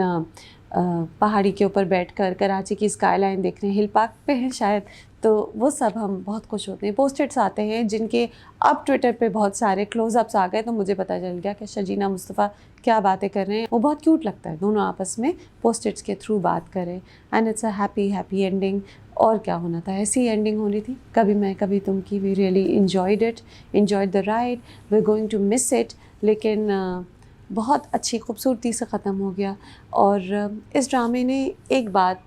پہاڑی کے اوپر بیٹھ کر کراچی کی اسکائی لائن دیکھ رہے ہیں, ہل پارک پہ ہیں شاید, تو وہ سب ہم بہت خوش ہوتے ہیں. پوسٹرز آتے ہیں جن کے اب ٹویٹر پہ بہت سارے کلوز اپس آ گئے, تو مجھے پتہ چل گیا کہ شرجینہ مصطفیٰ کیا باتیں کر رہے ہیں. وہ بہت کیوٹ لگتا ہے, دونوں آپس میں پوسٹرز کے تھرو بات کریں. And it's a happy ending. اور کیا ہونا تھا, ایسی اینڈنگ ہونی تھی. کبھی میں کبھی تم کی, we really enjoyed the ride, we are going to miss it. لیکن بہت اچھی خوبصورتی سے ختم ہو گیا. اور اس ڈرامے نے ایک بات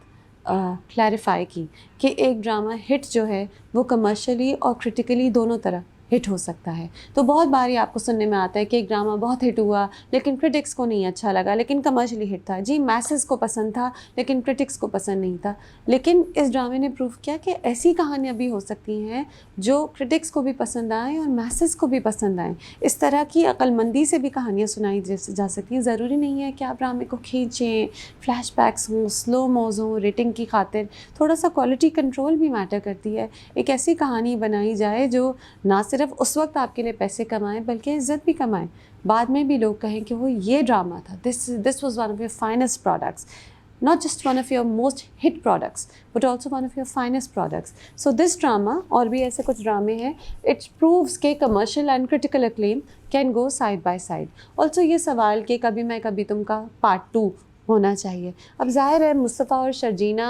کلیریفائی کی کہ ایک ڈرامہ ہٹ جو ہے وہ کمرشلی اور کرٹیکلی دونوں طرح ہٹ ہو سکتا ہے. تو بہت باری آپ کو سننے میں آتا ہے کہ ایک ڈرامہ بہت ہٹ ہوا لیکن کرٹکس کو نہیں اچھا لگا, لیکن کمرشلی ہٹ تھا. جی میسز کو پسند تھا لیکن کرٹکس کو پسند نہیں تھا. لیکن اس ڈرامے نے پروف کیا کہ ایسی کہانیاں بھی ہو سکتی ہیں جو کرٹکس کو بھی پسند آئیں اور میسز کو بھی پسند آئیں. اس طرح کی عقل مندی سے بھی کہانیاں سنائی جا سکتی ہیں. ضروری نہیں ہے کہ آپ ڈرامے کو کھینچیں, فلیش بیکس ہوں, سلو موز ہوں ریٹنگ کی خاطر. تھوڑا سا کوالٹی کنٹرول بھی میٹر کرتی ہے. ایک ایسی کہانی بنائی جائے جو نہ صرف اس وقت آپ کے لیے پیسے کمائیں بلکہ عزت بھی کمائیں, بعد میں بھی لوگ کہیں کہ وہ یہ ڈرامہ تھا, this was one of your finest products, not just one of your most hit products but also one of your finest products. So this drama اور بھی ایسے کچھ ڈرامے ہیں, it proves کہ commercial and critical acclaim can go side by side. Also یہ سوال کہ کبھی میں کبھی تم کا پارٹ 2 ہونا چاہیے. اب ظاہر ہے مصطفیٰ اور شرجینہ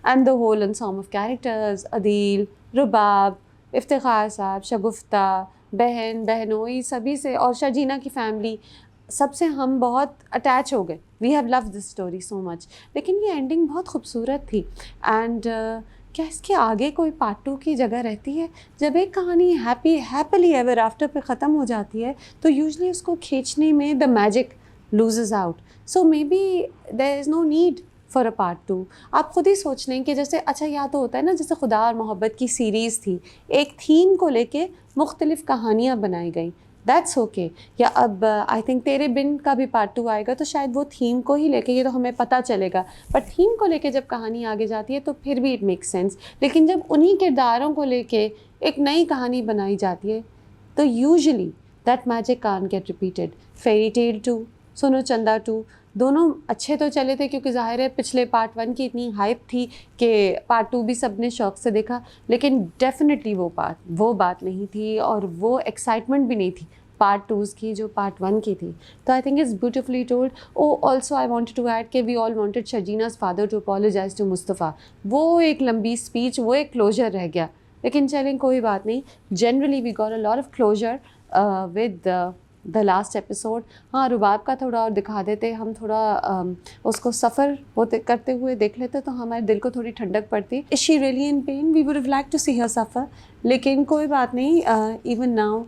and the whole ensemble of characters, عدیل, رباب, افتخار صاحب, شگفتہ, بہنوئی, سبھی سے, اور شرجینہ کی فیملی, سب سے ہم بہت اٹیچ ہو گئے. We have love this story so much. لیکن یہ اینڈنگ بہت خوبصورت تھی. اینڈ کیا اس کے آگے کوئی پارٹ 2 کی جگہ رہتی ہے؟ جب ایک کہانی ہیپیلی ایور آفٹر پہ ختم ہو جاتی ہے تو یوزلی اس کو کھینچنے میں the magic loses out. So maybe there is no need for a part 2. آپ خود ہی سوچ لیں کہ جیسے اچھا یا تو ہوتا ہے نا, جیسے خدا اور محبت کی سیریز تھی, ایک تھیم کو لے کے مختلف کہانیاں بنائی گئیں, دیٹس اوکے. یا اب آئی تھنک تیرے بن کا بھی پارٹ 2 آئے گا تو شاید وہ تھیم کو ہی لے کے, یہ تو ہمیں پتہ چلے گا, بٹ تھیم کو لے کے جب کہانی آگے جاتی ہے تو پھر بھی اٹ میک سینس. لیکن جب انہی کرداروں کو لے کے ایک نئی کہانی بنائی جاتی ہے تو usually that magic can get repeated. Fairy tale 2, Suno Chanda 2 دونوں اچھے تو چلے تھے کیونکہ ظاہر ہے پچھلے پارٹ 1 کی اتنی ہائپ تھی کہ پارٹ 2 بھی سب نے شوق سے دیکھا, لیکن ڈیفینیٹلی وہ بات نہیں تھی اور وہ ایکسائٹمنٹ بھی نہیں تھی پارٹ 2 کی جو پارٹ 1 کی تھی. تو I think it's beautifully told. Also I wanted to add کہ we all wanted Sharjeena's father to apologize to Mustafa. وہ ایک لمبی اسپیچ, وہ ایک کلوجر رہ گیا, لیکن چلیں کوئی بات نہیں. Generally we got a lot of closure with the last episode. ہاں رباب کا تھوڑا اور دکھا دیتے, ہم تھوڑا اس کو سفر ہوتے کرتے ہوئے دیکھ لیتے تو ہمارے دل کو تھوڑی ٹھنڈک پڑتی. Is she really in pain? We would have like to see her suffer. لیکن کوئی بات نہیں, even now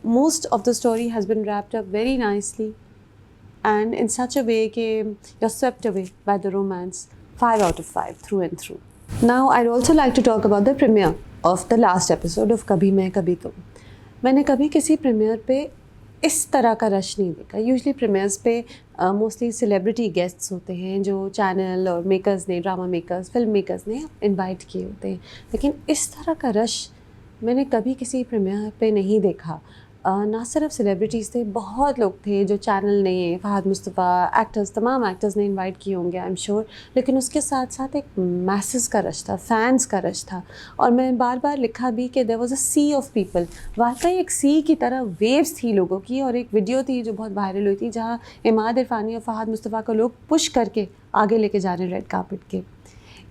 most of the story has been wrapped up very nicely and in such a way کہ you're swept away by the romance. 5 out of 5 through and through. Now I'd also like to talk about the premiere of the last episode of کبھی میں کبھی تم. میں نے کبھی کسی پریمیئر پہ اس طرح کا رش نہیں دیکھا. یوزلی پریمیئرز پہ موسٹلی سیلیبریٹی گیسٹس ہوتے ہیں جو چینل اور میکرز نے, ڈرامہ میکرز, فلم میکرز نے انوائٹ کیے ہوتے ہیں, لیکن اس طرح کا رش میں نے کبھی کسی پریمیئر پہ نہیں دیکھا. نہ صرف سیلیبریٹیز تھے, بہت لوگ تھے جو چینل نے, فہد مصطفیٰ, ایکٹرز, تمام ایکٹرز نے انوائٹ کیے ہوں گے آئی ایم شیور, لیکن اس کے ساتھ ساتھ ایک میسز کا رش تھا, فینس کا رش تھا. اور میں بار بار لکھا بھی کہ there was a sea of people. واقعی ایک سی کی طرح ویوز تھی لوگوں کی. اور ایک ویڈیو تھی جو بہت وائرل ہوئی تھی جہاں عماد عرفانی اور فہد مصطفیٰ کو لوگ پش کر کے آگے لے کے جا رہے ہیں ریڈ کارپٹ کے.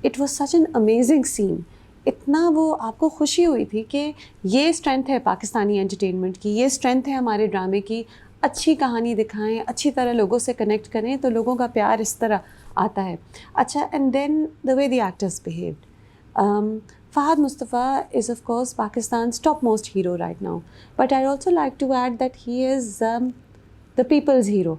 It was such an amazing scene. اتنا وہ آپ کو خوشی ہوئی تھی کہ یہ اسٹرینتھ ہے پاکستانی انٹرٹینمنٹ کی, یہ اسٹرینتھ ہے ہمارے ڈرامے کی. اچھی کہانی دکھائیں, اچھی طرح لوگوں سے کنیکٹ کریں تو لوگوں کا پیار اس طرح آتا ہے. اچھا, and then the way the actors behaved. Fahad Mustafa is of course Pakistan's top most hero right now, but I also like to add that he is the people's hero.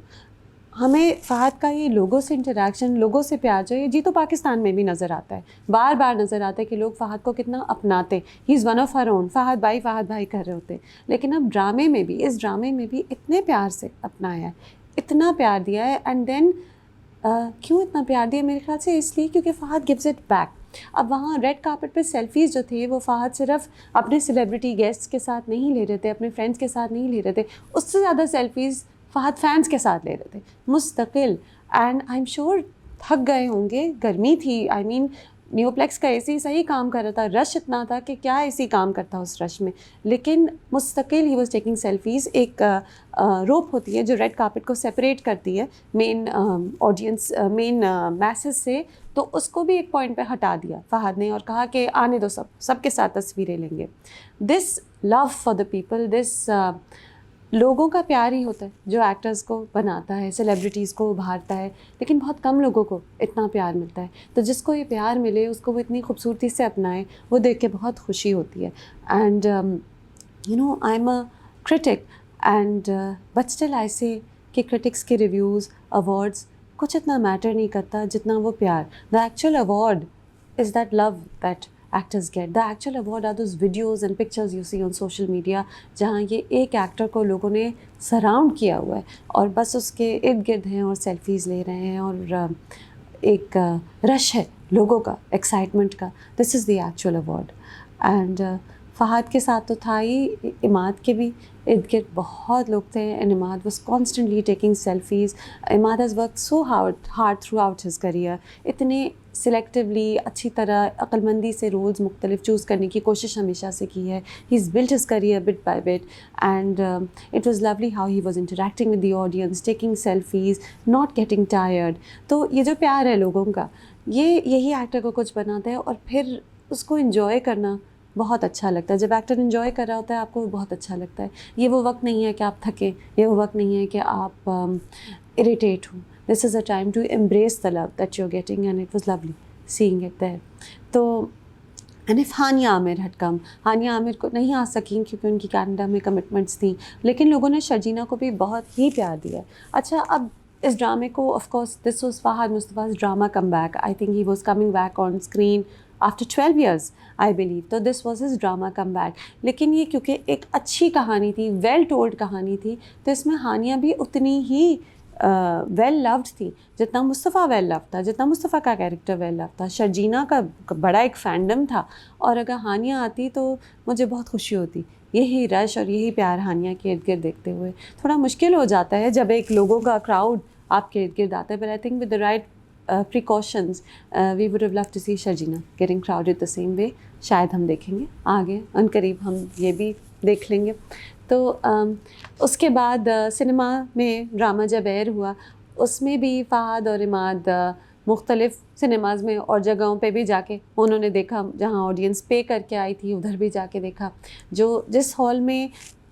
ہمیں فہد کا یہ لوگوں سے انٹریکشن, لوگوں سے پیار جو ہے جی تو پاکستان میں بھی نظر آتا ہے, بار بار نظر آتا ہے کہ لوگ فہد کو کتنا اپناتے. ہی از ون آف ہر اون, فہد بھائی کر رہے ہوتے. لیکن اب ڈرامے میں بھی, اس ڈرامے میں بھی اتنے پیار سے اپنایا ہے, اتنا پیار دیا ہے. اینڈ دین کیوں اتنا پیار دیا؟ میرے خیال سے اس لیے کیونکہ فہد گیوز اٹ بیک. اب وہاں ریڈ کارپٹ پہ سیلفیز جو تھے وہ فہد صرف اپنے سیلیبریٹی گیسٹس کے ساتھ نہیں لے رہے تھے, اپنے فرینڈس کے ساتھ نہیں لے رہے تھے, اس سے زیادہ سیلفیز فہد فینس کے ساتھ لے رہے تھے مستقل. اینڈ آئی ایم شیور تھک گئے ہوں گے, گرمی تھی, آئی مین نیو پلیکس کا اے سی صحیح کام کر رہا تھا, رش اتنا تھا کہ کیا اے سی کام کرتا اس رش میں, لیکن مستقل ہی واز ٹیکنگ سیلفیز. ایک روپ ہوتی ہے جو ریڈ کارپٹ کو سیپریٹ کرتی ہے مین آڈینس, مین میسز سے, تو اس کو بھی ایک پوائنٹ پہ ہٹا دیا فہد نے اور کہا کہ آنے دو, سب کے ساتھ تصویریں لیں گے. دس لو فار دا پیپل, دس لوگوں کا پیار ہی ہوتا ہے جو ایکٹرز کو بناتا ہے, سیلیبریٹیز کو ابھارتا ہے, لیکن بہت کم لوگوں کو اتنا پیار ملتا ہے. تو جس کو یہ پیار ملے اس کو وہ اتنی خوبصورتی سے اپنائے, وہ دیکھ کے بہت خوشی ہوتی ہے. And you know I am a critic and but still I say کہ کرٹکس کے ریویوز, ایوارڈس کچھ اتنا میٹر نہیں کرتا جتنا وہ پیار. The actual award is that love that actors get. The actual award are those videos and pictures you see on social media جہاں یہ ایک ایکٹر کو لوگوں نے سراؤنڈ کیا ہوا ہے اور بس اس کے ارد گرد ہیں اور سیلفیز لے رہے ہیں اور ایک رش ہے لوگوں کا, ایکسائٹمنٹ کا. This is the actual award. And Fahad کے ساتھ تو تھا ہی, عماد کے بھی ارد گرد بہت لوگ تھے. And Imad was constantly taking selfies. Imad has work so hard through out his career. اتنے سلیکٹیولی اچھی طرح عقل مندی سے رولز مختلف چوز کرنے کی کوشش ہمیشہ سے کی ہے. He is built his career bit by bit and it was lovely how he was interacting with the audience, taking selfies, not getting tired. تو یہ جو پیار ہے لوگوں کا, یہی ایکٹر کو کچھ بناتا ہے. اور پھر اس کو انجوائے کرنا بہت اچھا لگتا ہے. جب ایکٹر انجوائے کر رہا ہوتا ہے آپ کو بہت اچھا لگتا ہے. یہ وہ وقت نہیں ہے کہ آپ تھکیں, یہ وہ وقت نہیں ہے کہ آپ اریٹیٹ ہوں. This is a time to embrace the love that you're getting and it was lovely seeing it there. تو and if Hania Amir had come, Hania عامر کو نہیں آ سکیں کیونکہ ان کی کینیڈا میں کمٹمنٹس تھیں, لیکن لوگوں نے شرجینہ کو بھی بہت ہی پیار دیا. اچھا اب اس ڈرامے کو of course this was Fahad Mustafa's drama comeback. I think he was coming back on screen after 12 years I believe. تو this was his drama comeback. لیکن یہ کیونکہ ایک اچھی کہانی تھی, ویل ٹولڈ کہانی تھی, تو اس میں ہانیہ بھی اتنی ہی ویل لوڈ تھی جتنا مصطفیٰ ویل لو تھا, جتنا مصطفیٰ کا کیریکٹر ویل لو تھا. شرجینہ کا بڑا ایک فینڈم تھا, اور اگر ہانیہ آتی تو مجھے بہت خوشی ہوتی. یہی رش اور یہی پیار ہانیہ کے ارد گرد دیکھتے ہوئے تھوڑا مشکل ہو جاتا ہے جب ایک لوگوں کا کراؤڈ آپ کے ارد گرد آتا ہے. But I think with the right precautions we would have loved to see شرجینہ getting crowded the same way. شاید ہم دیکھیں گے آگے ان قریب, ہم یہ بھی دیکھ لیں گے. تو اس کے بعد سنیما میں ڈرامہ جب ایئر ہوا اس میں بھی فہد اور عماد مختلف سنیماز میں اور جگہوں پہ بھی جا کے انہوں نے دیکھا جہاں آڈینس پے کر کے آئی تھی, ادھر بھی جا کے دیکھا. جس ہال میں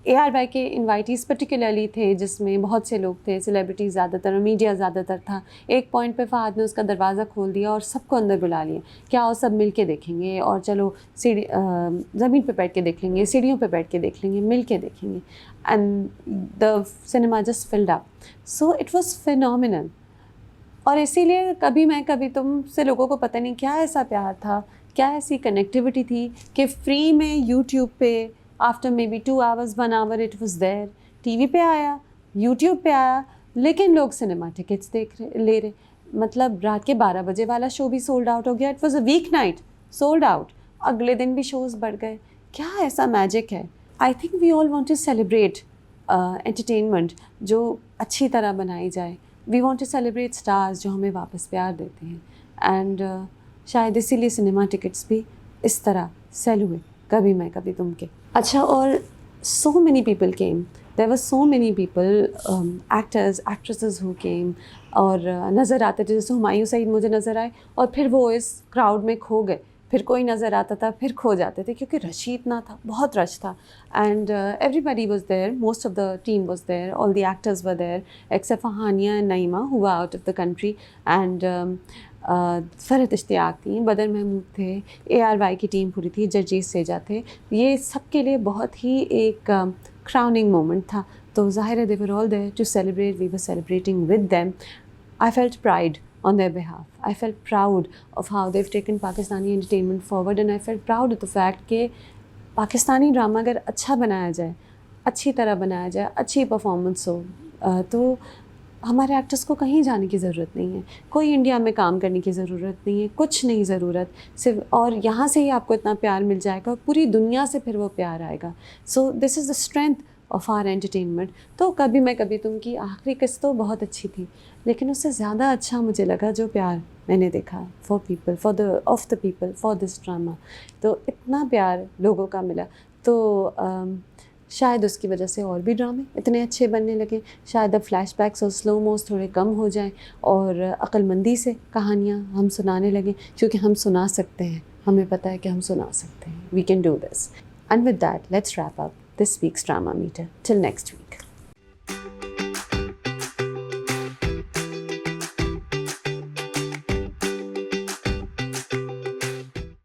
ARY کے انوائٹیز پرٹیکولرلی تھے, جس میں بہت سے لوگ تھے, سیلیبریٹیز زیادہ تر, میڈیا زیادہ تر تھا, ایک پوائنٹ پہ فہد نے اس کا دروازہ کھول دیا اور سب کو اندر بلا لیا کہ آؤ سب مل کے دیکھیں گے, اور چلو زمین پہ بیٹھ کے دیکھ لیں گے, سیڑھیوں پہ بیٹھ کے دیکھ لیں گے, مل کے دیکھیں گے. And the cinema just filled up. So it was phenomenal. اور اسی لیے کبھی تم سے لوگوں کو پتہ نہیں کیا ایسا پیار تھا, کیا ایسی کنیکٹیوٹی تھی کہ فری میں یوٹیوب پہ after may be 2 hours 1 hour it was there. T V پہ آیا, یوٹیوب پہ آیا, لیکن لوگ سنیما ٹکٹس لے رہے. مطلب رات کے 12 بجے والا شو بھی سولڈ آؤٹ ہو گیا. It was a week night, sold out. اگلے دن بھی شوز بڑھ گئے. کیا ایسا میجک ہے. I think we all want to celebrate entertainment جو اچھی طرح بنائی جائے. We want to celebrate stars جو ہمیں واپس پیار دیتے ہیں. اینڈ شاید اسی لیے سنیما ٹکٹس بھی اس طرح سیل ہوئے, کبھی میں کبھی تم کے. اچھا, اور so many people came. There were so many people, actors actresses ہو کیم, اور نظر آتے تھے. جیسے ہمایوں سعید مجھے نظر آئے اور پھر وہ اس کراؤڈ میں کھو گئے, پھر کوئی نظر آتا تھا, پھر کھو جاتے تھے کیونکہ رش ہی اتنا تھا, بہت رش تھا. And everybody was there, most of the team was there, all the actors were there except for Hania and Naeema who were out of the country. And Farhat Ishtiaq تھیں, بدر محمود تھے, ARY کی ٹیم پوری تھی, جرجیت سیجا تھے. یہ سب کے لیے بہت ہی ایک کراؤننگ مومنٹ تھا. تو ظاہر ہے they were all there to celebrate, we were celebrating with them. I felt pride on their behalf. I felt proud of how they've taken Pakistani entertainment forward, and I felt proud of the fact کہ پاکستانی ڈرامہ اگر اچھا بنایا جائے, اچھی طرح بنایا جائے, اچھی پرفارمنس ہو, تو ہمارے ایکٹرس کو کہیں جانے کی ضرورت نہیں ہے, کوئی انڈیا میں کام کرنے کی ضرورت نہیں ہے, کچھ نہیں ضرورت, صرف اور یہاں سے ہی آپ کو اتنا پیار مل جائے گا اور پوری دنیا سے پھر وہ پیار آئے گا. So this is the strength of our entertainment. تو کبھی میں کبھی تم کی آخری قسط تو بہت اچھی تھی, لیکن اس سے زیادہ اچھا مجھے لگا جو پیار میں نے دیکھا for people, of the people, for this drama. تو اتنا پیار لوگوں کا ملا. تو شاید اس کی وجہ سے اور بھی ڈرامے اتنے اچھے بننے لگے. شاید اب فلیش بیکس اور سلو موز تھوڑے کم ہو جائیں اور عقل مندی سے کہانیاں ہم سنانے لگیں, کیونکہ ہم سنا سکتے ہیں, ہمیں پتہ ہے کہ ہم سنا سکتے ہیں. We can do this. And with that let's wrap up this week's Drama Meter. Till next week.